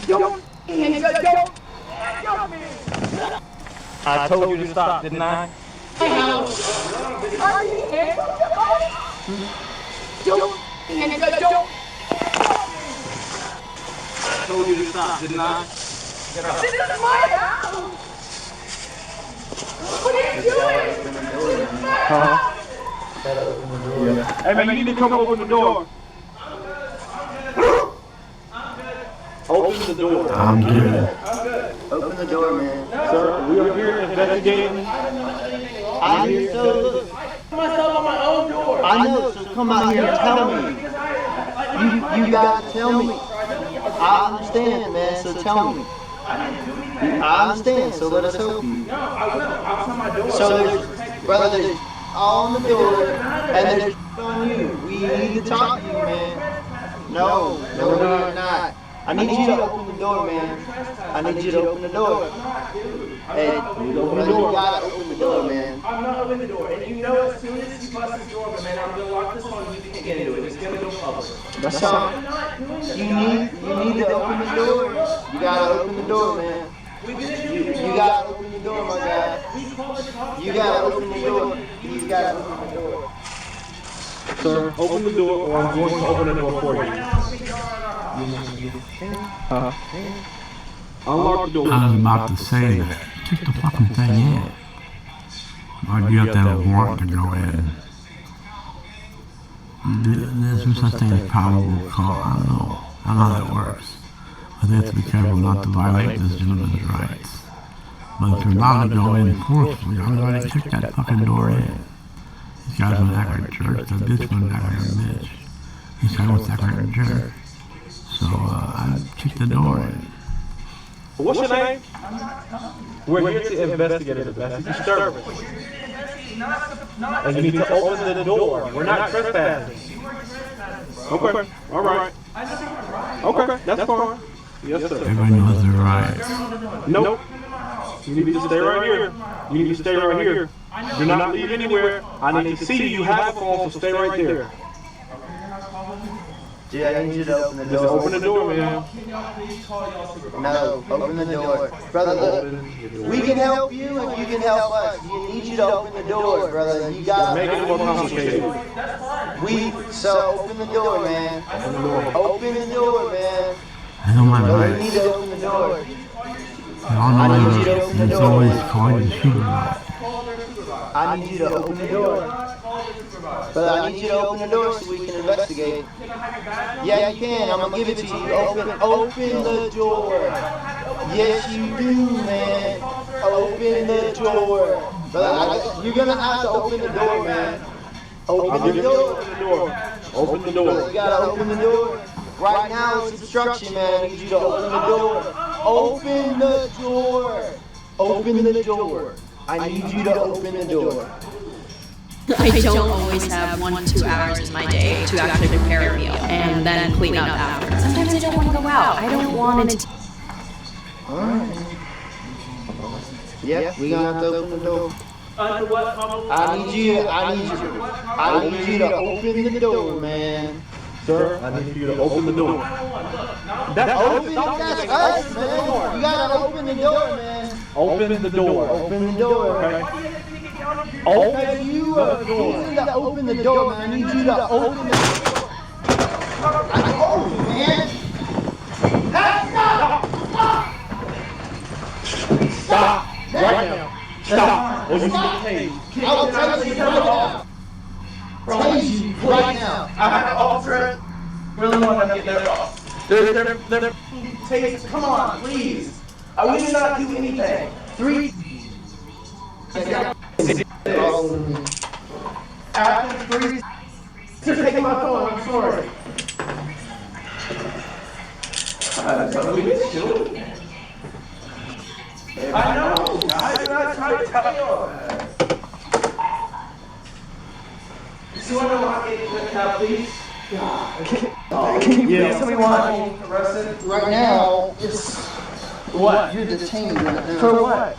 Don't handcuff me. I told you to stop, didn't I? My house. I'm being handcuffed at my house. Don't handcuff me. I told you to stop, didn't I? This is my house. What are you doing? This is my house. Hey, man, you need to come open the door. Open the door. I'm good. Open the door, man. Sir, we are here investigating. I hear so look. Myself on my own door. I know, so come out here and tell me. You gotta tell me. I understand, man, so tell me. I understand, so let us help you. So there's, brother, there's all on the door, and there's on you. We need to talk to you, man. No, we're not. I need you to open the door, man. I need you to open the door. Hey, brother, you gotta open the door, man. I'm not opening the door. And you know as soon as you bust this door open, man, I'm gonna lock this on you. You can't get into it. It's gonna go public. That's all. You need to open the door. You gotta open the door, man. You gotta open the door, my guy. You gotta open the door. You gotta open the door. Sir, open the door or I'm going to open the door for you. Unlock the door. I was about to say that. Kick the fucking thing in. Why do you have to have a warrant to go in? There's no such thing as probable cause. I don't know how that works. But they have to be careful not to violate this gentleman's rights. But if you're allowed to go in forcefully, I'm going to kick that fucking door in. These guys went act like jerks. The bitch went act like a bitch. These guys went act like a jerk. So I kicked the door in. What's your name? We're here to investigate a domestic disturbance. And you need to open the door. We're not trespassing. Okay, all right. Okay, that's fine. Yes, sir. Everyone knows their rights. Nope. You need to stay right here. You need to stay right here. Do not leave anywhere. I need to see you have a phone, so stay right there. Dude, I need you to open the door. Just open the door, man. No, open the door. Brother, look, we can help you and you can help us. You need you to open the door, brother. You got Make it more complicated. So open the door, man. Open the door, man. I know my You rights. need to open the door. Y'all know my rights. It's always called the shooter right. I need you to open the door. But I need you to open the door so we can investigate. Yeah, you can. I'm gonna give it to you. Open the door. Yes, you do, man. Open the door. But you're gonna have to open the door, man. Open the door. Open the Brother, door. you gotta open the door. Right now it's obstruction, man. I need you to open the door. Open the door. Open the door. I need you to open the door. I don't always have 1 to 2 hours in my day to actually prepare a meal and then clean up after. Sometimes I don't want to go out. I don't want it to. Alright. Yep, we gonna have to open the door. I need you to open the door, man. Sir, I need you to open the door. That's us, man. You gotta open the door, man. Open the door. Open the door. Okay. Okay, you need to open the door, man. I need you to open the door. Man. Stop. Right now. Stop. Or you get paid. I'll tell you right now. Tase you right now. I have to alter it. Really want to get their off. They're taste. Come on, please. We did not do anything. 3. After 3. You're taking my phone. I'm sorry. We missed you. I know. I'm not trying to tell you. So I don't want to get clipped out, please. Can you please tell me why I'm arrested? Right now, it's What? You're detained right now. For what?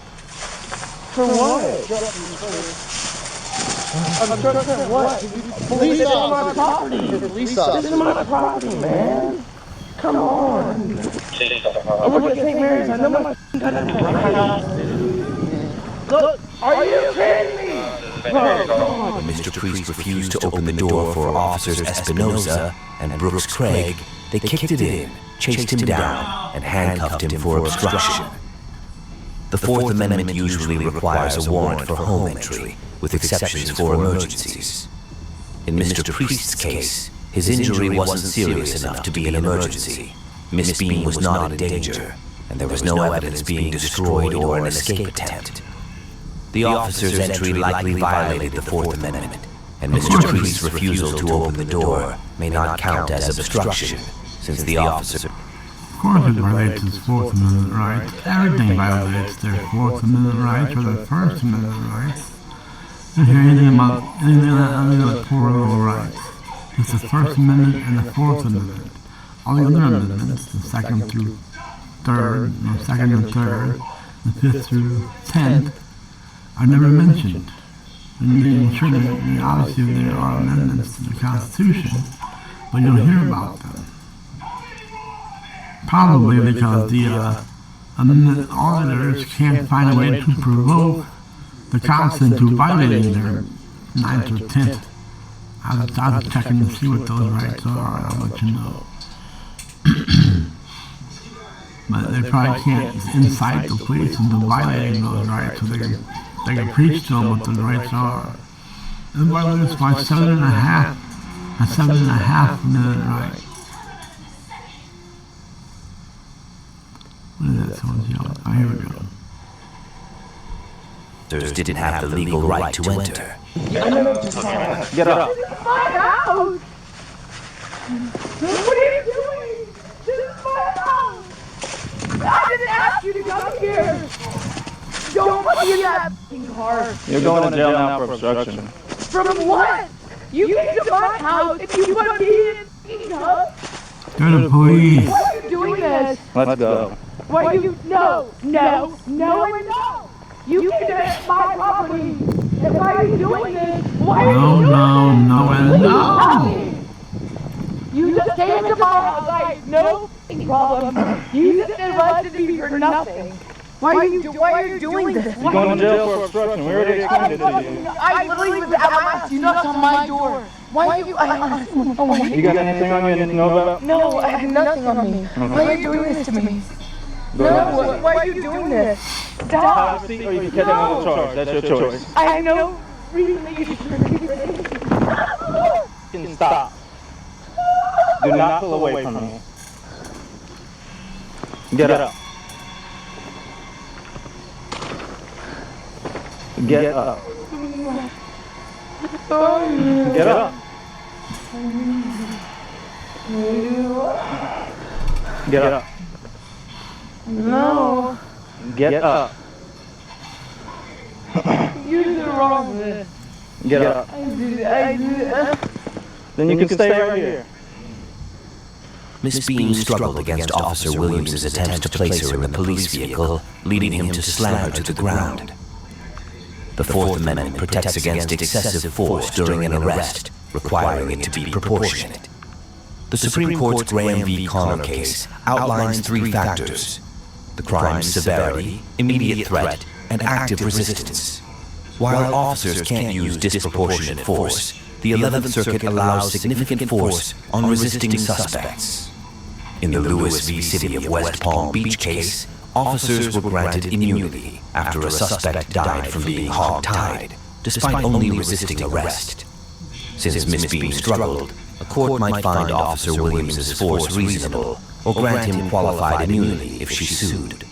For what? Obstruction what? Police This is my officer. property. Police This is officer. my property, man. Come on. I work at St. Mary's. I know my got it right. Look, are you kidding me? When Mr. Priest refused to open the door for Officers Espinoza and Brooks Craig, they kicked it in, chased him down, and handcuffed him for obstruction. The Fourth Amendment usually requires a warrant for home entry, with exceptions for emergencies. In Mr. Priest's case, his injury wasn't serious enough to be an emergency. Miss Bean was not in danger, and there was no evidence being destroyed or an escape attempt. The officer's entry likely violated the Fourth Amendment, and Mr. Priest's refusal to open the door may not count as obstruction, since the officer... Of course it violates his Fourth Amendment rights. Everything violates their Fourth Amendment rights or their First Amendment rights. Don't hear anything about any of the four other rights. It's the First Amendment and the Fourth Amendment. All the other amendments, the Second through Third, or Second and Third, the Fifth through 10th, are never mentioned. And making sure that, obviously, there are amendments to the Constitution, but you don't hear about them. Probably because the amendment auditors can't find a way to provoke the cops into violating their 9th or 10th. I'll check and see what those rights are, and I'll let you know. But they probably can't incite the police into violating those rights, so they can preach to them what those rights are. And by the way, it's by 7.5 minute right. What is that someone's yelling? Oh, here we go. Officers didn't have the legal right to enter. Get up. This is my house! What are you doing? This is my house! I didn't ask you to here. Don't put me in that f***ing car. You're going to jail now for obstruction. From what? You came to my house and you put me in f***ing cuffs. Go to the police. Why are you doing this? Let's go. Why are you? No. You came to my property. And why are you doing this? Why are you doing this? No. You just came into my house. I have no f***ing problem. You just arrested me for nothing. Why are you doing this? You're going to jail for obstruction. We already explained it to you. I literally was at my house. You knocked on my door. Why are you? I honestly don't know why. You got anything on you you need to know about? No, I have nothing on me. Why are you doing this to me? No, why are you doing this? Stop. Have a seat or you can catch another charge. That's your choice. I have no reason that you should. You can stop. Do not pull away from me. Get up. Get up. Get up. Get up. No. Get up. You did wrong with it. Get up. I did. Then you can stay right here. Miss Bean struggled against Officer Williams' attempts to place her in the police vehicle, leading him to slam her to the ground. The Fourth Amendment protects against excessive force during an arrest, requiring it to be proportionate. The Supreme Court's Graham v. Connor case outlines 3 factors: the crime's severity, immediate threat, and active resistance. While officers can't use disproportionate force, the 11th Circuit allows significant force on resisting suspects. In the Lewis v. City of West Palm Beach case, officers were granted immunity after a suspect died from being hog-tied, despite only resisting arrest. Since Miss Bean struggled, a court might find Officer Williams' force reasonable or grant him qualified immunity if she sued.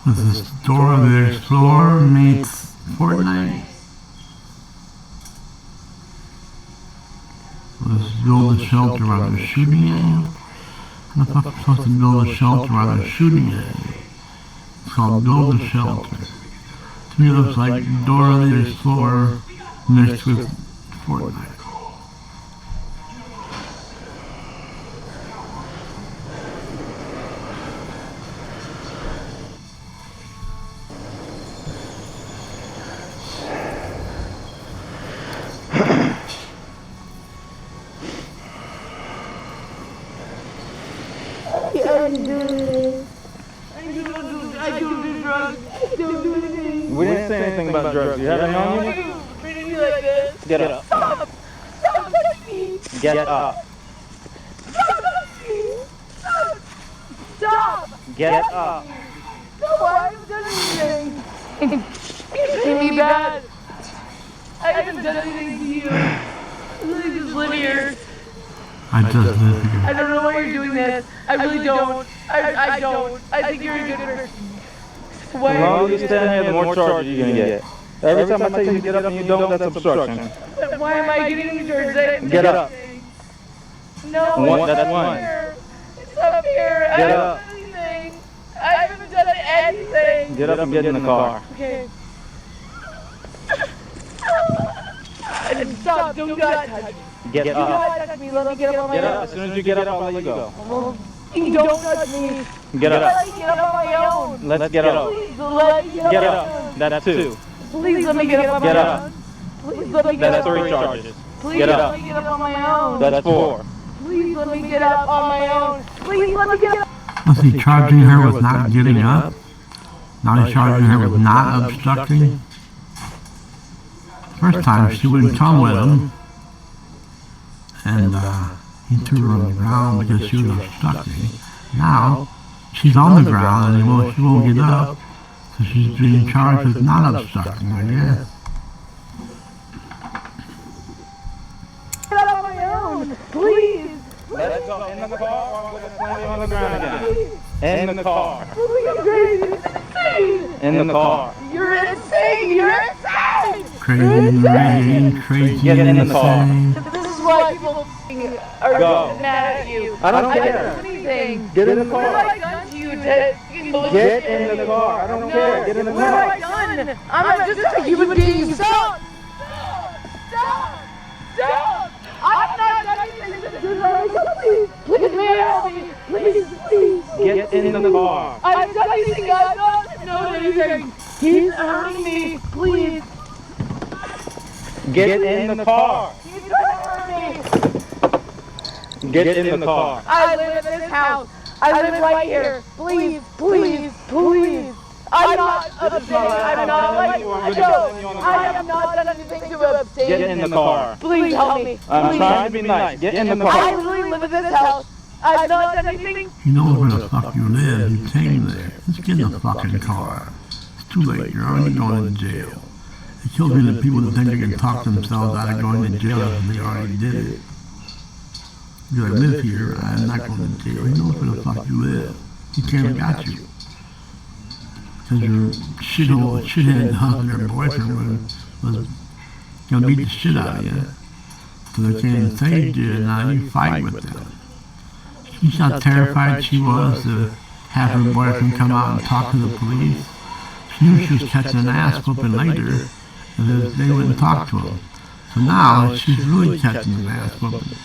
This is Dora the Explorer meets Fortnite. Let's build a shelter while they're shooting at you. How the fuck are you supposed to build a shelter while they're shooting at you? It's called Build a Shelter. To me it looks like Dora the Explorer mixed with Fortnite. We didn't say anything about drugs. You have any on you? Treating me like this. Get up. Stop! Stop touching me! Get up. Stop touching me! Stop! Stop! Get up. No, I haven't done anything. You treat me bad. I haven't done anything to you. I really just live here. I just live here. I don't know why you're doing this. I really don't. I don't. I think you're a good person. The longer you stand here, the more charges you're going to get. Every time I tell you to get up and you don't, that's obstruction. Why am I getting charged? Get up. No, that's one. It's up here. Get I up. haven't done anything. I haven't done anything. Get up and get in the car. Okay. Stop. Do not touch me. Get Do up. not touch me. Let me get up on my Get own. up. As soon as you get up, I'll let you go. Well, you don't touch me. Get up. Let me get up on my own. Let's get up. Please let me Get up. That's 2. Please let me get up on Get my up. own. Please let me get That's up. 3 charges. Please Get let up. me get up on my own. That's 4. Please let me get up on my own. Please let me get up. Was he charging her with not getting up? Now he's charging her with not obstructing? First time she wouldn't come with him. And he threw her on the ground because she was obstructing. Now she's on the ground and she won't get up. So she's being charged with not obstructing, I guess. Get up on my own. Please. Let's go in the car or I'm going to slam you on the ground again. In the car. You're crazy. Insane. In the car. You're insane. You're insane. Crazy and raging, crazy Get in and the car. insane. This is why people are Go. mad at you. I don't care. didn't do anything. Get in the car. What have I done to you to bullshit? Get in the car. I don't care. Get in the What have I car. done? I'm just a human being. Stop! Stop! Stop! I've not done anything to do that. Please, please, may I help me? Please, please. Get in the car. I've done anything. I've not known anything. He's hurting me. Please. Get in the car. He's trying to hurt me. Get in the car. I live in this house. I live right here. Please, please, please. I'm not abstaining. I'm not like I have not done anything to abstain. Get in the car. Please help me. I'm trying to be nice. Get in the I car. literally live in this house. I've not done anything. You know where the fuck you live. You came there. Just get in the fucking car. It's too late. You're already going to jail. It kills me that people think they can talk themselves out of going to jail if they already did it. Because I live here, I'm not going to jail. He knows where the fuck you live. He came and got you. Because your shithead husband or boyfriend was going to beat the shit out of you. So they came and saved you, and now you fight with them. She's how terrified she was to have her boyfriend come out and talk to the police. She knew she was catching an ass whooping later, and they wouldn't talk to him. So now she's really catching an ass whooping.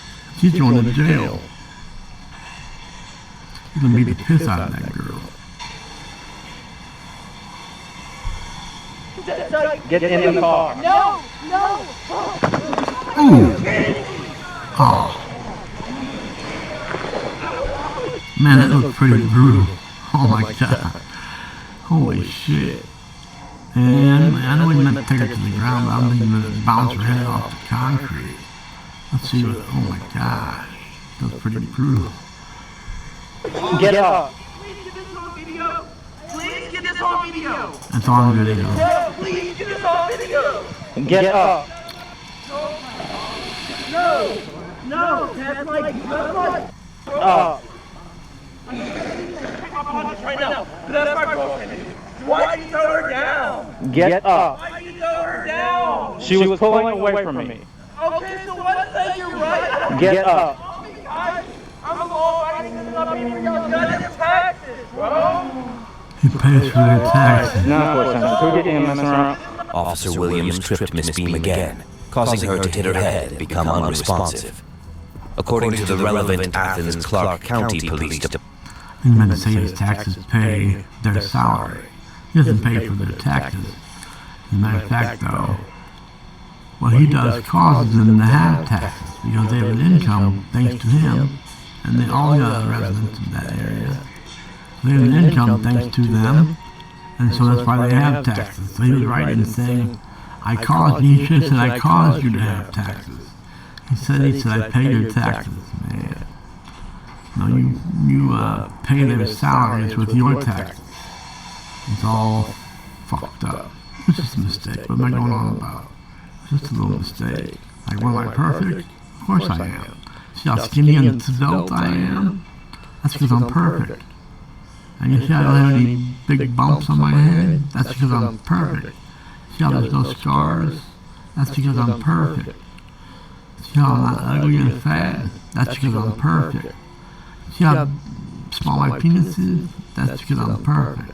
She's going to jail. She's going to beat the piss out of that girl. Get in the car. No, no. Ooh. Oh. Man, that looked pretty brutal. Oh my god. Holy shit. And I know he meant to take her to the ground, but I don't think he meant to bounce her head off the concrete. Let's see what, oh my gosh. That was pretty brutal. Get up. Please get this on video. Please get this on video. That's on video. No, please get this on video. Get up. No, no, that's like, Up. I'm on this right now. That's my girlfriend. Why did you throw her down? Get up. Why did you throw her down? She was pulling away from me. Okay, so what say you're right? Get up. I'm a law-abiding up here. You got your taxes, bro. He pays for their taxes. Not for time. Go get in, messing around. Officer Williams tripped Miss Beam again, causing her to hit her head and become unresponsive. According to the relevant Athens Clark County Police Department, He meant to say his taxes pay their salary. He doesn't pay for their taxes. As a matter of fact, though, what he does causes them to have taxes because they have an income thanks to him and all the other residents in that area. They have an income thanks to them, and so that's why they have taxes. So he was right in saying, I caused you. He should have said, I caused you to have taxes. He said, I paid your taxes, man. No, you pay their salaries with your taxes. It's all fucked up. It's just a mistake. What am I going on about? It's just a little mistake. Like, well, am I perfect? Of course I am. See how skinny and svelte I am? That's because I'm perfect. And you see how I don't have any big bumps on my head? That's because I'm perfect. See how there's no scars? That's because I'm perfect. See how I'm not ugly and fat? That's because I'm perfect. See how small my penis is? That's because I'm perfect.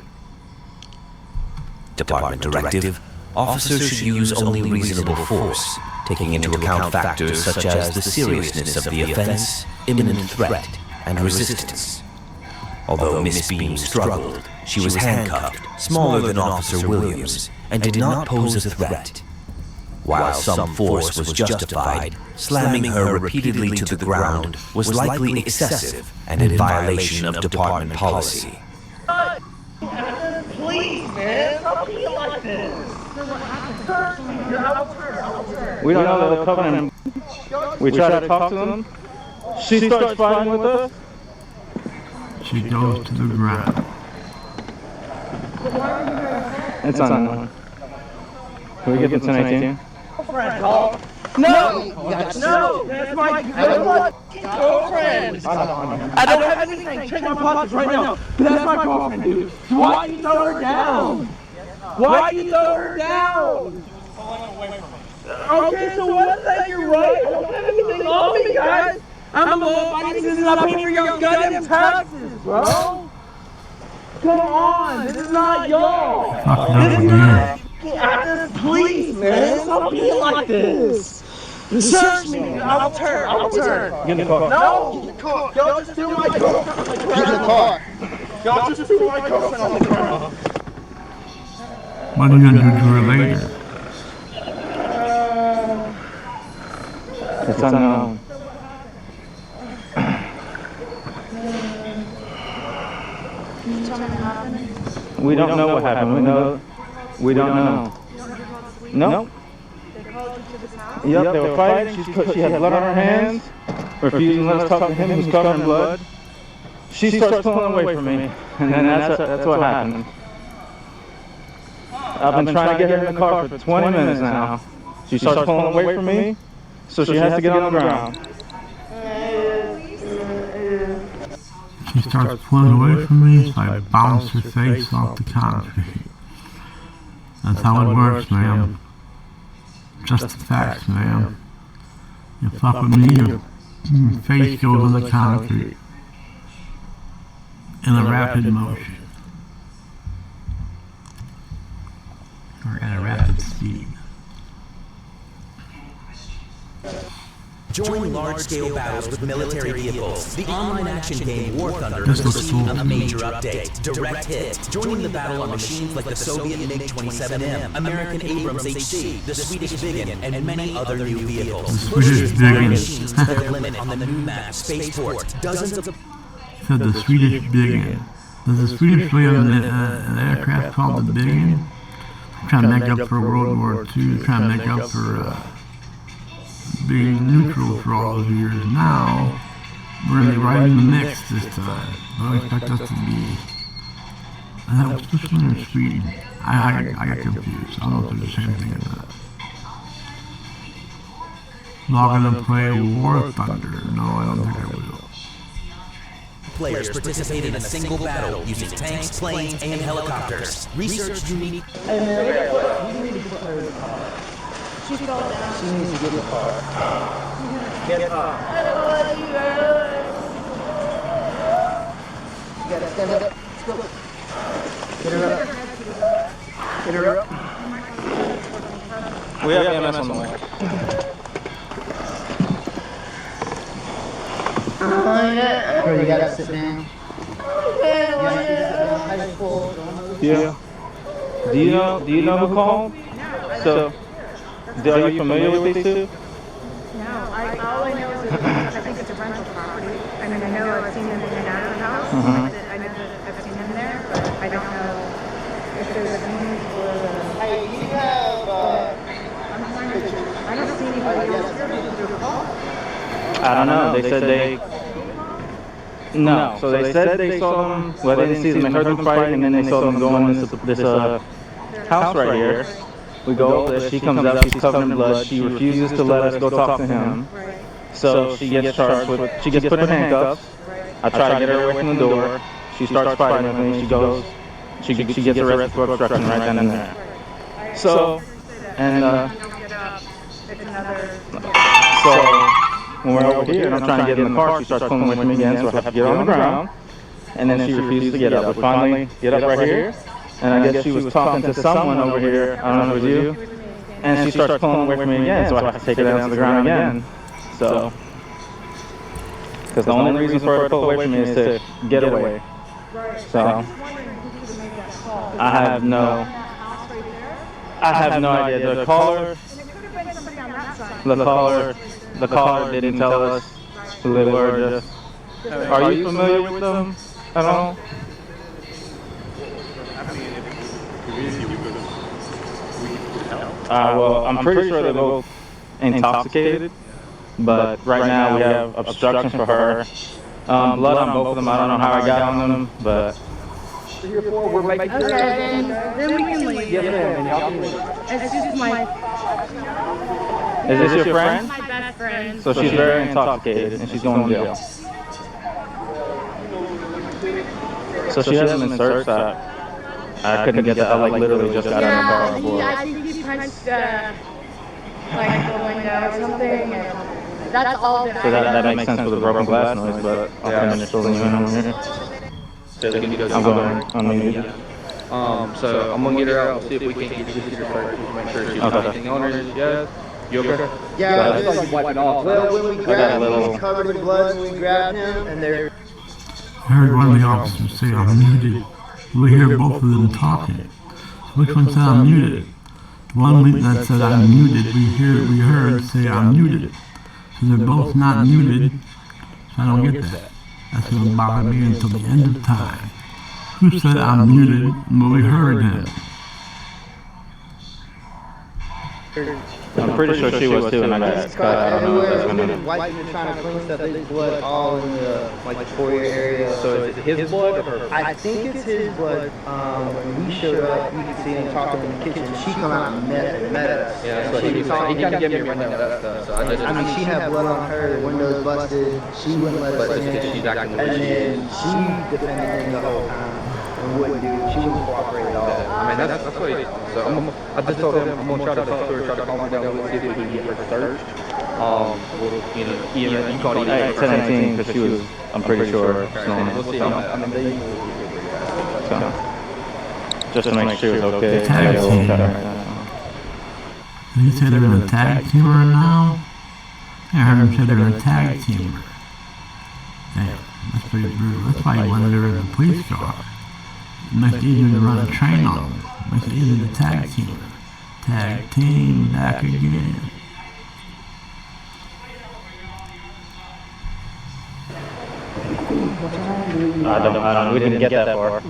Department Directive, officers should use only reasonable force, taking into account factors such as the seriousness of the offense, imminent threat, and resistance. Although Miss Beam struggled, she was handcuffed, smaller than Officer Williams, and did not pose a threat. While some force was justified, slamming her repeatedly to the ground was likely excessive and in violation of department policy. Please, man, stop being like this. We don't know they're coming in. We try to talk to them. She starts fighting with us. She goes to the ground. It's unknown. Can we get the 1018? No, that's my girlfriend. I don't have anything. Check my pockets right now. But that's my girlfriend, dude. Why you throw her down? Why you throw her down? Okay, so what? That you're right. I don't have anything on me, guys. I'm a law-abiding citizen. I pay for your goddamn taxes, bro. Come on, this is not y'all. This is not. Please, man, stop being like this. Search me. I will turn. I will turn. Get in the car. No, get in the car. Y'all just threw my girlfriend on the ground. Get in the car. Y'all just threw my girlfriend on the ground. What are you gonna do to her later? It's unknown. We don't know what happened. We don't know. No. Yep, they were fighting. She had blood on her hands, refusing to let us talk to him who's covered in blood. She starts pulling away from me, and then that's what happened. I've been trying to get her in the car for 20 minutes now. She starts pulling away from me, so she has to get on the ground. She starts pulling away from me, so I bounce her face off the concrete. That's how it works, ma'am. Just the facts, ma'am. You fuck with me, your face goes on the concrete in a rapid motion. Or at a rapid speed. Join large-scale battles with military vehicles. The online action game War Thunder This is looks receiving cool. a major update, Direct Hit. Joining the battle on machines like the Soviet MiG-27M, American Abrams HC, the Swedish Viggen, and many other new vehicles. The Swedish Viggen. Machines to their limit on the new map, Spaceport. Dozens of Said the Swedish Viggen. Does the Swedish really have an aircraft called the Viggen? Trying to make up for World War II, trying to make up for being neutral for all those years. Now, we're going to be right in the mix this time. I don't expect us to be. And that was this one in Sweden. I got confused. I don't know if they're the same thing or not. Log in and play War Thunder. No, I don't think I will. players participate in a single battle using tanks, planes, and helicopters. Research unique. Hey man, you need to put her in the car. She fell down. She needs to get in the car. Get up. You gotta stand up. Let's go. Get her up. Get her up. We have EMS on the way. Girl, you gotta sit down. Yeah. Do you know who called? So, are you familiar with these two? No, all I know is that I think it's a rental property. I mean, I know I've seen him in and out of the house. Mhm. I know that I've seen him there, but I don't know if there's a need for the... Hey, you have, I'm trying to... I don't see anybody else here because they're called. I don't know. They said they... No. So they said they saw them, well, they didn't see them. They heard them fighting, and then they saw them go in this house right here. We go over there. She comes out. She's covered in blood. She refuses to let us go talk to him. So she gets charged with... She gets put in handcuffs. I try to get her away from the door. She starts fighting with me. She goes... She gets arrested for obstruction right then and there. So... And, so... When we're over here and I'm trying to get in the car, she starts pulling away from me again, so I have to get on the ground. And then she refuses to get up. We finally get up right here, and I guess she was talking to someone over here, I don't know if it was you, and she starts pulling away from me again, so I have to take her down to the ground again. So, because the only reason for her to pull away from me is to get away. So, I have no idea. The caller didn't tell us who they were. Are you familiar with them at all? Well, I'm pretty sure they're both intoxicated, but right now we have obstructions for her. Blood on both of them. I don't know how I got on them, but... 3 or 4, we're making sure. Okay, then we can leave. Yes, ma'am. Y'all can leave. It's just my... Is this your friend? My best friend. So she's very intoxicated and she's going to jail. So she hasn't been searched. I couldn't get that. I like literally just got out of the car. I think he punched like the window or something. And that's all that So that makes sense with the broken glass noise, but I'll finish filling you in on here. I'm going on mute. So I'm gonna get her out and see if we can get this here first, just make sure she's not anything on her. Yeah? You okay? Yeah, I I thought you wiped it off. Well, when we grabbed him, he was covered in blood when we grabbed him, and they're... I heard one of the officers say I'm muted. We hear both of them talking. So which one said I'm muted? The one that said I'm muted, we heard say I'm muted. So they're both not muted, so I don't get that. That's going to bother me until the end of time. Who said I'm muted when we heard him? I'm pretty sure she was too, and I got cut. I don't know if that's gonna... Wiping and trying to clean stuff, there's blood all in the, like, the foyer area. So is it his blood or her? I think it's his blood. When we showed up, you could see him talking in the kitchen. She come out and met us. Yeah, so he kind of gave me a rundown of that stuff. So I mean, she had blood on her, the windows busted. She wouldn't let us in. She's acting the way And she then is. she defended him the whole time. And wouldn't do it. She wouldn't cooperate at all. I mean, that's what he, so I just told him I'm going to try to talk to her, try to calm her down, we'll see if we can get her searched. You called EMS. Hey, 1018, because she was, I'm pretty sure, snowing. We'll see. I mean, So, just to make sure it's okay. Tag team. Did he say they're in a tag teamer now? I heard him say they're in a tag teamer. Damn, that's pretty brutal. That's why he wanted her in a police car. It makes it easier to run a train on them. It makes it easier to tag team. Tag team, back again. I don't, we didn't get that far.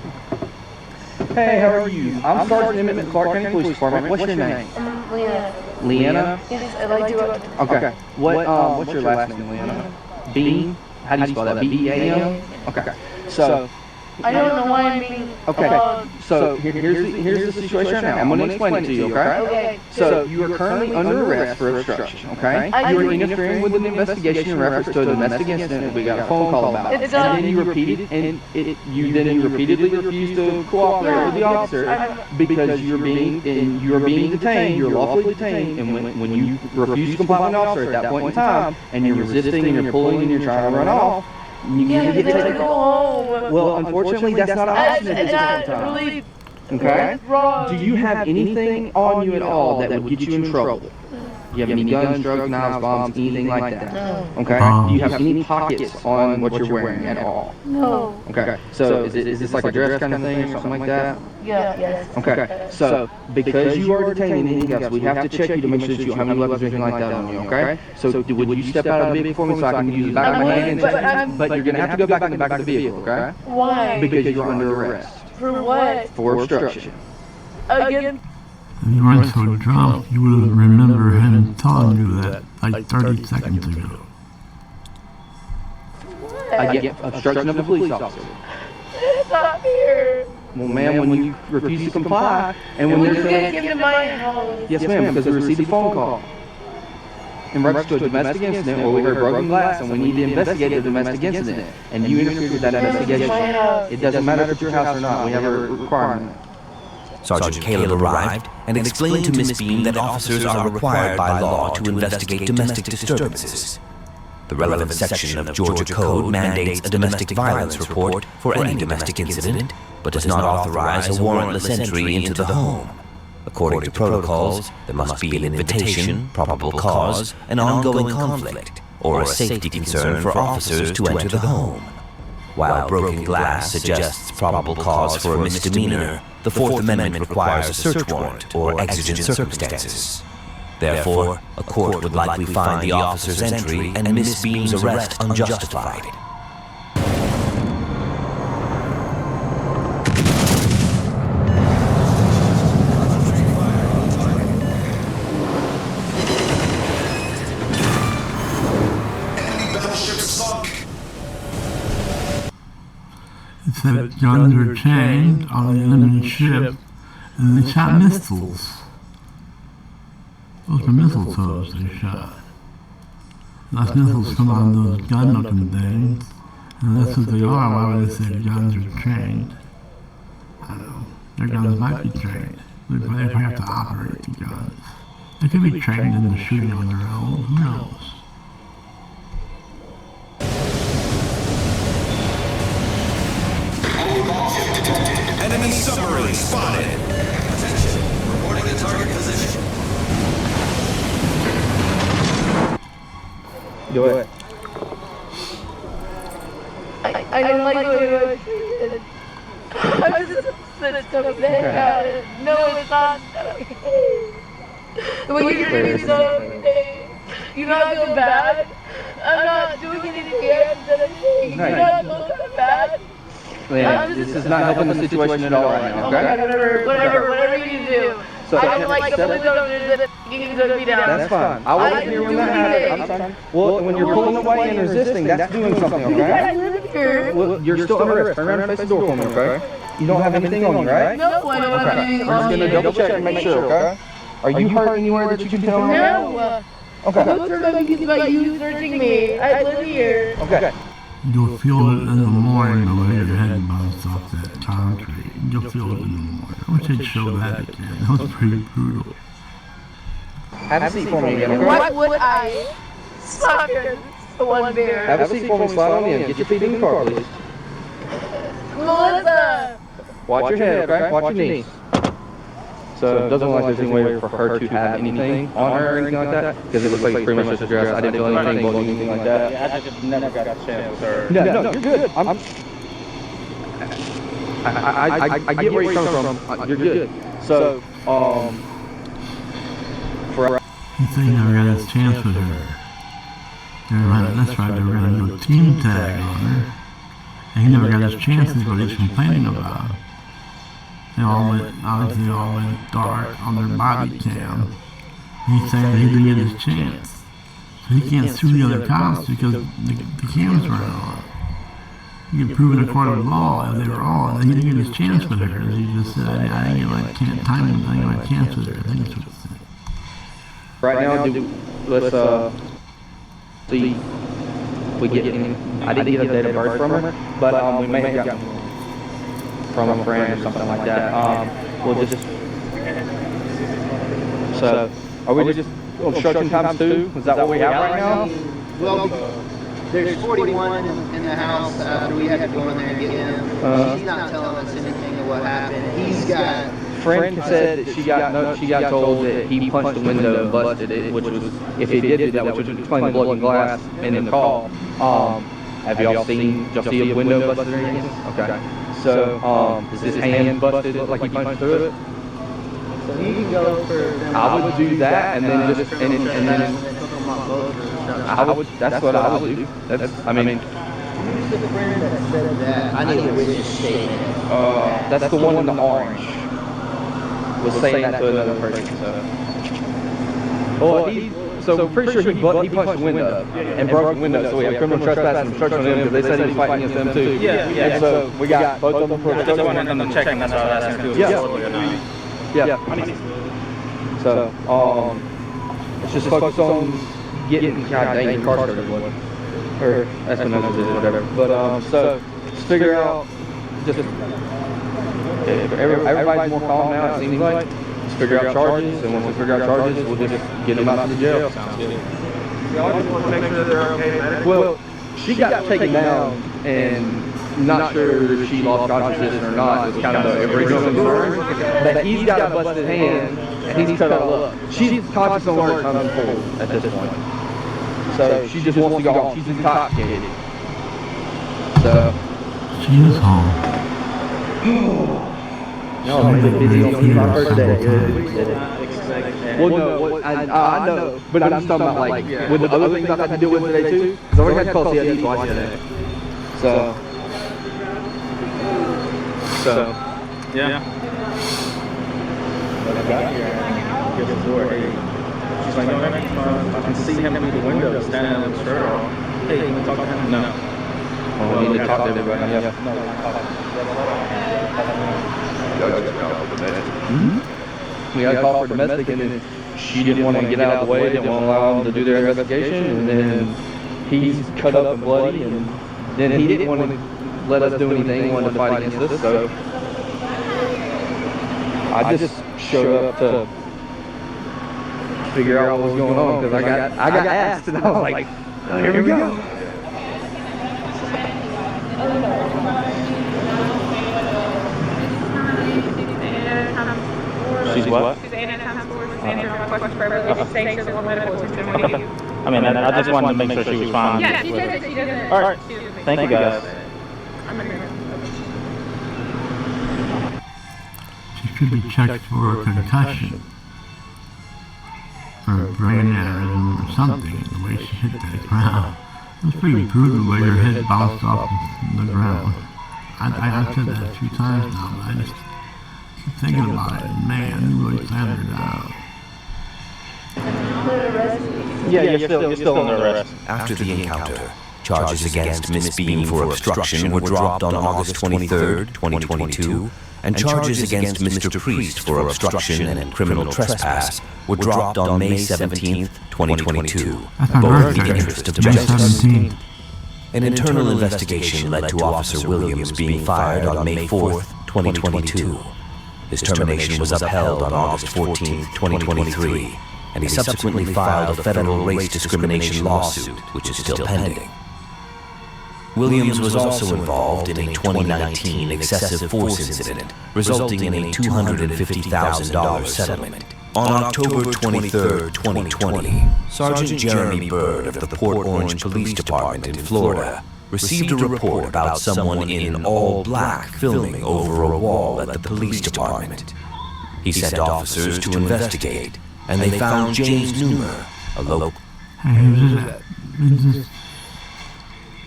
Hey, how are you? I'm Sergeant Emmett in the Clark County Police Department. What's your name? Leanna. Leanna? Yes, I like to. Okay. What's your last name, Leanna? Bean? How do you spell that? B-E-A-M? Okay. So, I don't know why I'm being. okay. So here's the situation right now. I'm going to explain it to you, okay? Okay. So you are currently under arrest for obstruction, okay? You are interfering with an investigation in reference to a domestic incident. We got a phone call about it. And then you repeatedly refuse to cooperate with the officer because you're being detained. You're lawfully detained, and when you refuse to comply with an officer at that point in time, and you're resisting and you're pulling and you're trying to run off, you get taken. Go home. Well, unfortunately, that's not an option at this point in time. Really Okay? Do you have anything on you at all that would get you in trouble? Do you have any guns, drugs, knives, bombs, anything like that? No. Okay? Do you have any pockets on what you're wearing at all? No. Okay. So is this like a dress kind of thing or something like that? Yeah. Yes. Okay. So because you are detained in handcuffs, we have to check you to make sure that you don't have any weapons or anything like that on you. Okay? So would you step out of the vehicle for me so I can use the back of my hand and check you? But you're gonna have to go back in the back of the vehicle. Okay? Why? Because you're under arrest. For what? For obstruction. Again? If you weren't so drunk, you would remember him telling you that like 30 seconds ago. I get obstruction of a police officer. It's not here. Well, ma'am, when you refuse to comply, and when You they're can't saying, give to my house. yes, ma'am, because we received a phone call in reference to a domestic incident where we heard broken glass and we need to investigate the domestic incident, and you interfered with that investigation. It doesn't matter if it's your house or not. We have a requirement. Sergeant Caleb arrived and explained to Miss Bean that officers are required by law to investigate domestic disturbances. The relevant section of Georgia Code mandates a domestic violence report for any domestic incident, but does not authorize a warrantless entry into the home. According to protocols, there must be an invitation, probable cause, an ongoing conflict, or a safety concern for officers to enter the home. While broken glass suggests probable cause for a misdemeanor, the Fourth Amendment requires a search warrant or exigent circumstances. Therefore, a court would likely find the officer's entry and Miss Bean's arrest unjustified. It said guns were chained on the enemy ship, and they shot missiles. Those were mistletoes they shot. Those missiles come on those gun-looking things, and that's what they are. Why would they say guns are trained? I don't know. Their guns might be trained. They probably have to operate the guns. They could be trained in the shooting on their own. Who knows? Enemy submarine spotted. Attention. Reporting the target position. Do it. I don't like the way I was treated. I was just upset today. No, it's not okay. The way you're treating me so okay. You not feel bad? I'm not doing anything here. You not feel that bad? Man, this is not helping the situation at all right now, okay? Whatever you do. So, I don't like the police officers that you can put me down. That's fine. I wasn't here when that happened. I'm sorry. Well, when you're pulling away and resisting, that's doing something, okay? Well, you're still under arrest. Turn around and face the door for me, okay? You don't have anything on you, right? No, I don't have anything We're just on going to me. double check and make sure, okay? Are you hurt anywhere that you can tell me? No. Okay. Don't turn me by you searching me. I live here. Okay. You'll feel it in the morning the way your head bounced off that concrete. You'll feel it in the morning. I wish they'd show that again. That was pretty brutal. Have a seat for me again, okay? Why would I? Stop here. The one bear. Have a seat for me, slide on in. Get your feet in the car, please. Melissa. Watch your head, okay? Watch your knees. So it doesn't look like there's any way for her to have anything on her or anything like that, because it looks like pretty much just a dress. I didn't feel anything, but anything like that. Yeah, I just never got a chance with her. No, you're good. I get where you're coming from. You're good. So, He said he never got his chance with her. That's right, they were going to do a team tag on her. And he never got his chance, is what he's complaining about. They all went dark on their body cam. He's saying that he didn't get his chance. So he can't sue the other cops because the cameras weren't on. He can prove in a court of law if they were on. And he didn't get his chance with her. As he just said, I didn't get my chance with her. I think that's what he said. right now, let's see. We get. I didn't get a date of birth from her, but we may have gotten from a friend or something like that. We'll just. So, are we just obstruction times 2? Is that what we have right now? Well, there's 41 in the house after we had to go in there and get him. She's not telling us anything of what happened. He's got. Friend said that she got told that he punched the window and busted it, which was, if he did do that, which would explain the blood and glass in the call. Have y'all see a window busted or anything? Okay. So, is his hand busted like he punched through it? So he can go for. I would do that and then just and then. I would. That's what I would do. That's. I mean. Who's the friend that said that? I need a witness statement. That's the one in the orange. Was saying that to another person. So we're pretty sure he punched the window and broke the window. So we have criminal trespass and obstruction on him because they said he was fighting against them too. Yeah. And so we got both of them for I just wanted them to check, and that's why I was asking if it was Yeah. So let's just focus on getting God dang incarcerated one, or Espinosa or whatever. But so let's figure out just. Everybody's more calm now, it seems like. Let's figure out charges, and once we figure out charges, we'll just get them out to the jail. Y'all just want to make sure they're okay medically? Well, she got taken down, and not sure if she lost consciousness or not. It's kind of the original concern. But he's got a busted hand, and he's cut all up. She's conscious on her tongue full at this point. So she just wants to go home. She's intoxicated. So. She is home. No, it's my first day. Well, no, I know, but I'm just talking about like with the other things I've had to deal with today too. Because I already had to call CID twice today. So yeah. When I got here, I get the door. Hey, she's like, no, I can see him through the window, standing on the shirt off. Hey, can we talk to him? No. Oh, we need to talk to everybody. Yeah. We got a call for domestic, and then she didn't want to get out of the way, didn't want to allow them to do their investigation, and then he's cut up and bloody, and then he didn't want to let us do anything, he wanted to fight against us, so I just showed up to figure out what was going on because I got asked and I was like, oh, here we go. She's what? She's anytime forward. She's answering all questions for everything. She's saying she doesn't want medical attention. What do you do? I mean, I just wanted to make sure she was fine. Yeah, she says that she doesn't. All right. she doesn't- Thank you, guys. She should be checked for a concussion or brain aneurysm or something, the way she hit that ground. It was pretty brutal the way her head bounced off the ground. I said that a few times now, but I just keep thinking about it, and man, you really slammed her down. Yeah, you're still under arrest. After the encounter, charges against Miss Beam for obstruction were dropped on August 23, 2022, and charges against Mr. Priest for obstruction and criminal trespass were dropped on May 17, 2022, both in the interest of justice. An internal investigation led to Officer Williams being fired on May 4, 2022. His termination was upheld on August 14, 2023, and he subsequently filed a federal race discrimination lawsuit, which is still pending. Williams was also involved in a 2019 excessive force incident, resulting in a $250,000 settlement. On October 23, 2020, Sergeant Jeremy Bird of the Port Orange Police Department in Florida received a report about someone in all black filming over a wall at the police department. He sent officers to investigate, and they found James Newmer, a local...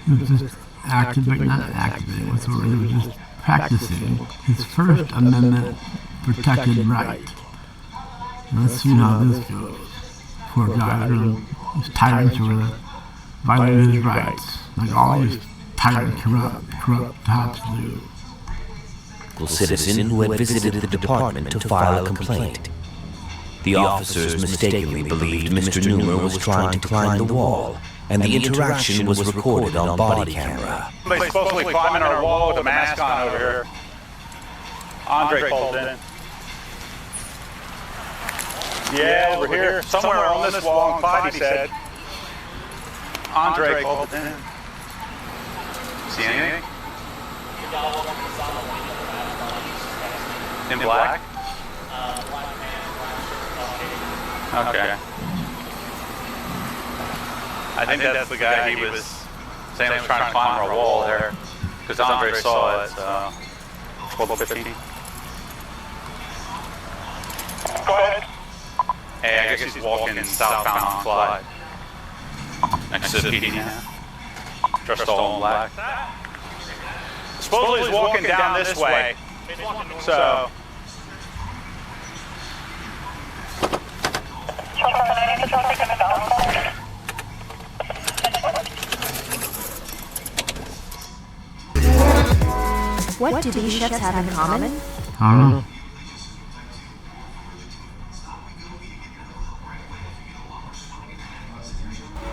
He was just activating, not activating, what's the word? He was just practicing his First Amendment protected right. Let's see how this goes. Poor guy, these tyrants were violating his rights, like all these tyrant, corrupt cops do. Local citizen who had visited the department to file a complaint. The officers mistakenly believed Mr. Newmer was trying to climb the wall, and the interaction was recorded on body camera. Somebody's supposedly climbing our wall with a mask on over here. Andre called in. Yeah, over here. Somewhere on this wall on Clyde, he said. Andre called in. See anything? In black? Okay. I think that's the guy he was saying was trying to climb our wall there. Because Andre saw it, 12:15. Go ahead. Hey, I guess he's walking southbound on Clyde. Next to the PD now. Dressed all in black. Supposedly he's walking down this way. So... What do these chefs have in common? I don't know.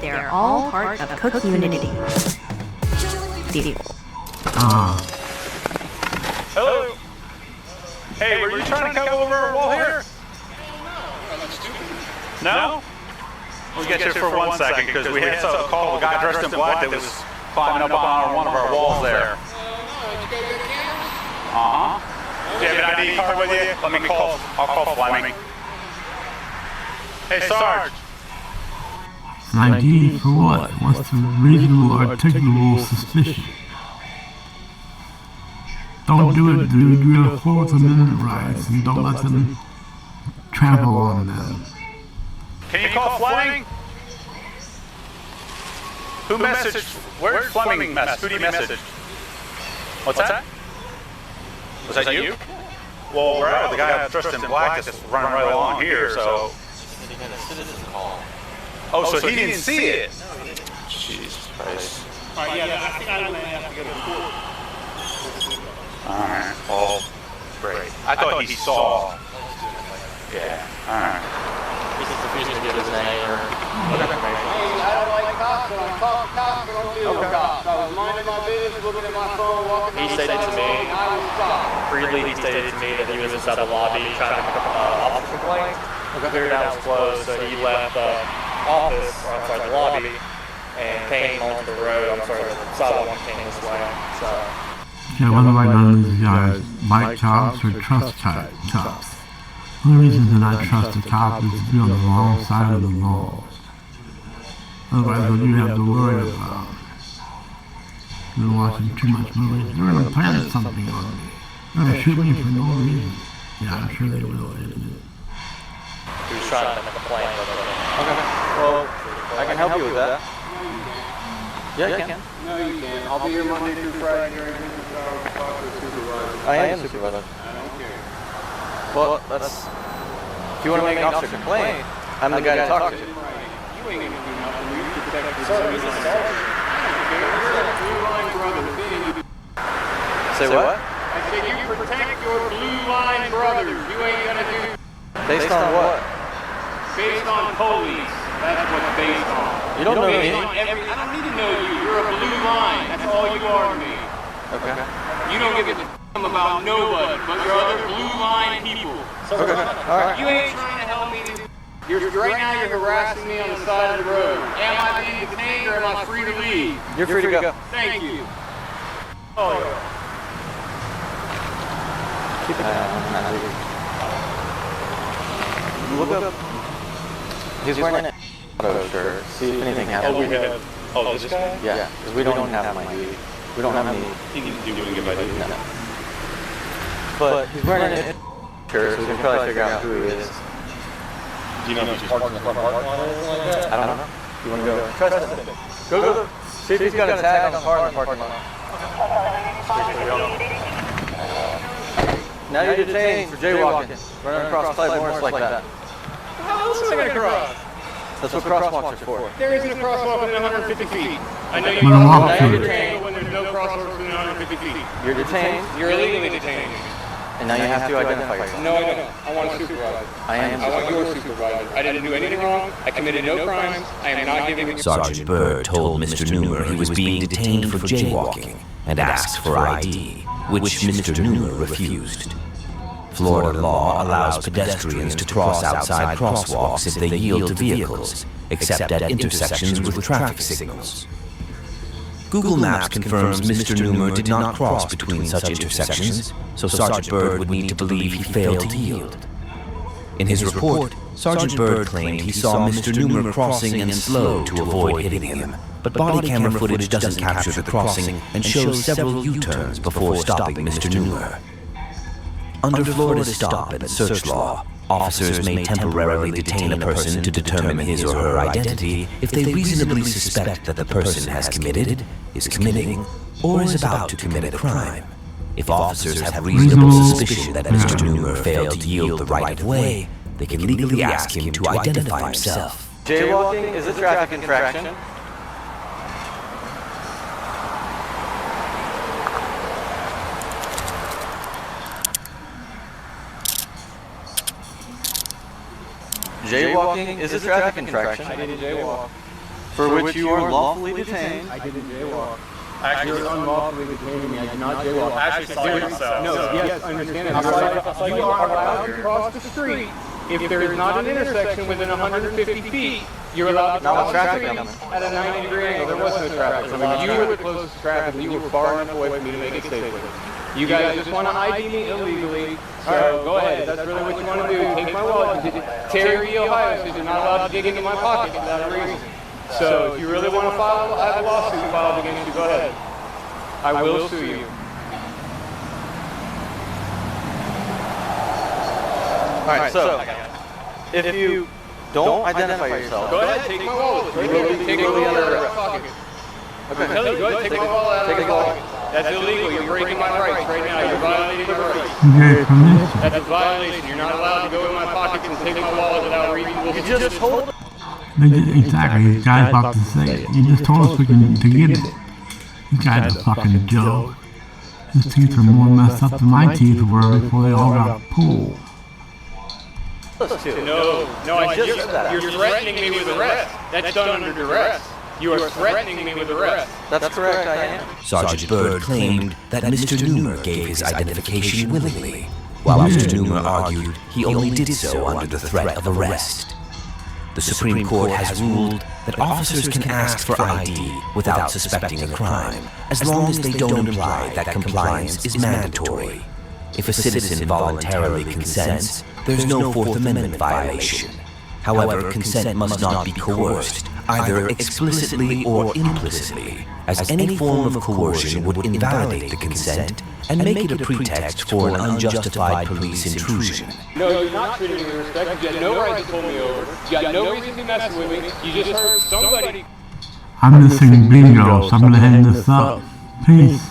They're all part of Cook Unity. Hello? Hey, were you trying to come over our wall here? No? We'll get you for 1 second, because we had a call of a guy dressed in black that was climbing up on one of our walls there. Uh-huh. Do you have an ID card with you? Let me call. I'll call Fleming. Hey, Sarge. An ID for what? What's the reasonable, articulable suspicion? Don't do it, dude. You have Fourth Amendment rights, and don't let them trample on them. Can you call Fleming? Who messaged? Where's Fleming message? Who did he message? What's that? Was that you? Well, we're out with the guy dressed in black that's running right along here, so... Oh, so he didn't see it? Jesus Christ. Alright, yeah, I think I may have to go to court. Alright, well, great. I thought he saw. Yeah, alright. He's refusing to give his name or whatever information. Hey, I don't like cops, but I call cops, I don't deal with cops. I was minding my business, looking at my phone, walking He stated to me, freely he stated to me that he was inside the lobby trying to pick up an officer complaint. cleared out was closed, so he left the office, or I'm sorry, the lobby, and came onto the road. I'm sorry, the sidewalk came this way. So. Yeah, whether I know these guys like cops or trust cops. One of the reasons that I trust a cop is to be on the wrong side of the law. Otherwise, what you have to worry about? You've been watching too much movies. They're going to plant something on me. They're going to shoot me for no reason. Yeah, I'm sure they will, isn't it? He was trying to make a complaint. Okay. Well, I can help you with that. Yeah, you can. No, you can't. I'll be here Monday through Friday during business hours to talk to the supervisor. I am the supervisor. I don't care. Well, that's... If you want to make an officer complaint, I'm the guy to talk to. You ain't gonna do nothing. You protect yourself. Blue line brothers. Say what? I said you protect your blue line brothers. You ain't gonna do. Based on what? Based on police. That's what's based on. You don't know me. I don't need to know you. You're a blue line. That's all you are to me. Okay. You don't give a damn about nobody but your other blue line people. Okay. All right. You ain't trying to help me. Right now you're harassing me on the side of the road. Am I being detained or am I free to leave? You're free to go. Thank you. Oh, yeah. Keep an eye on him. Look up. He's wearing an auto shirt. See if anything happens. Oh, we have. Oh, this guy? Yeah, because we don't have my ID. We don't have any. He can do anything if I do. No. But he's wearing an shirt, so we can probably figure out who he is. Do you know if he's parked in the front parking lot or anything like that? I don't know. You want to go? Try something. Go. See if he's got a tag on the car in the parking lot. Now you're detained for jaywalking. Running across Clyde Morris like that. How else am I going to cross? That's what crosswalks are for. There isn't a crosswalk within 150 feet. I know you're detained when there's no crosswalk within 150 feet. You're detained. You're illegally detained. And now you have to identify yourself. No, I don't. I want a supervisor. I want your supervisor. I didn't do anything wrong. I committed no crimes. I am not giving you... Sergeant Byrd told Mr. Newmer he was being detained for jaywalking and asked for ID, which Mr. Newmer refused. Florida law allows pedestrians to cross outside crosswalks if they yield to vehicles, except at intersections with traffic signals. Google Maps confirms Mr. Newmer did not cross between such intersections, so Sergeant Byrd would need to believe he failed to yield. In his report, Sergeant Byrd claimed he saw Mr. Newmer crossing and slowed to avoid hitting him, but body camera footage doesn't capture the crossing and shows several U-turns before stopping Mr. Newmer. Under Florida's stop and search law, officers may temporarily detain a person to determine his or her identity if they reasonably suspect that the person has committed, is committing, or is about to commit a crime. If officers have reasonable suspicion that Mr. Newmer failed to yield the right of way, they can legally ask him to identify himself. Jaywalking is a traffic infraction. Jaywalking is a traffic infraction. I didn't jaywalk. For which you are lawfully detained. I didn't jaywalk. Actually, You're unlawfully detaining me. I did not jaywalk. Actually, saw you yourself. No, yes, I understand it. You are allowed to cross the street. If there is not an intersection within 150 feet, you're allowed to cross the street at a 90-degree angle. There was no traffic. I mean, you were the closest traffic, and you were far enough away for me to make it safely. You guys just want to ID me illegally, so go ahead. That's really what you want to do. Take my wallet. Terry, Ohio says you're not allowed to dig into my pocket without a reason. So if you really want to file, I have a lawsuit filed against you. Go ahead. I will sue you. Alright, so if you don't identify yourself, go ahead, take my wallet. You will be under arrest. Okay. Go ahead, take my wallet out of my pocket. That's illegal. You're breaking my rights right now. You're violating my rights. That's a violation. You're not allowed to go in my pockets and take my wallet without reasonable. You just hold it. Exactly, this guy's about to say it. He just told us we can to get it. This guy's a fucking joke. His teeth are more messed up than my teeth were before they all got pulled. No, I just, you're threatening me with arrest. That's done under duress. You are threatening me with arrest. That's correct, I am. Sergeant Byrd claimed that Mr. Newmer gave his identification willingly, while Mr. Newmer argued he only did so under the threat of arrest. The Supreme Court has ruled that officers can ask for ID without suspecting a crime, as long as they don't imply that compliance is mandatory. If a citizen voluntarily consents, there's no Fourth Amendment violation. However, consent must not be coerced, either explicitly or implicitly, as any form of coercion would invalidate the consent and make it a pretext for an unjustified police intrusion. No, you're not treating me with respect. You had no right to pull me over. You had no reason to mess with me. You just heard somebody. I'm missing bingo, so I'm gonna hang this up. Peace.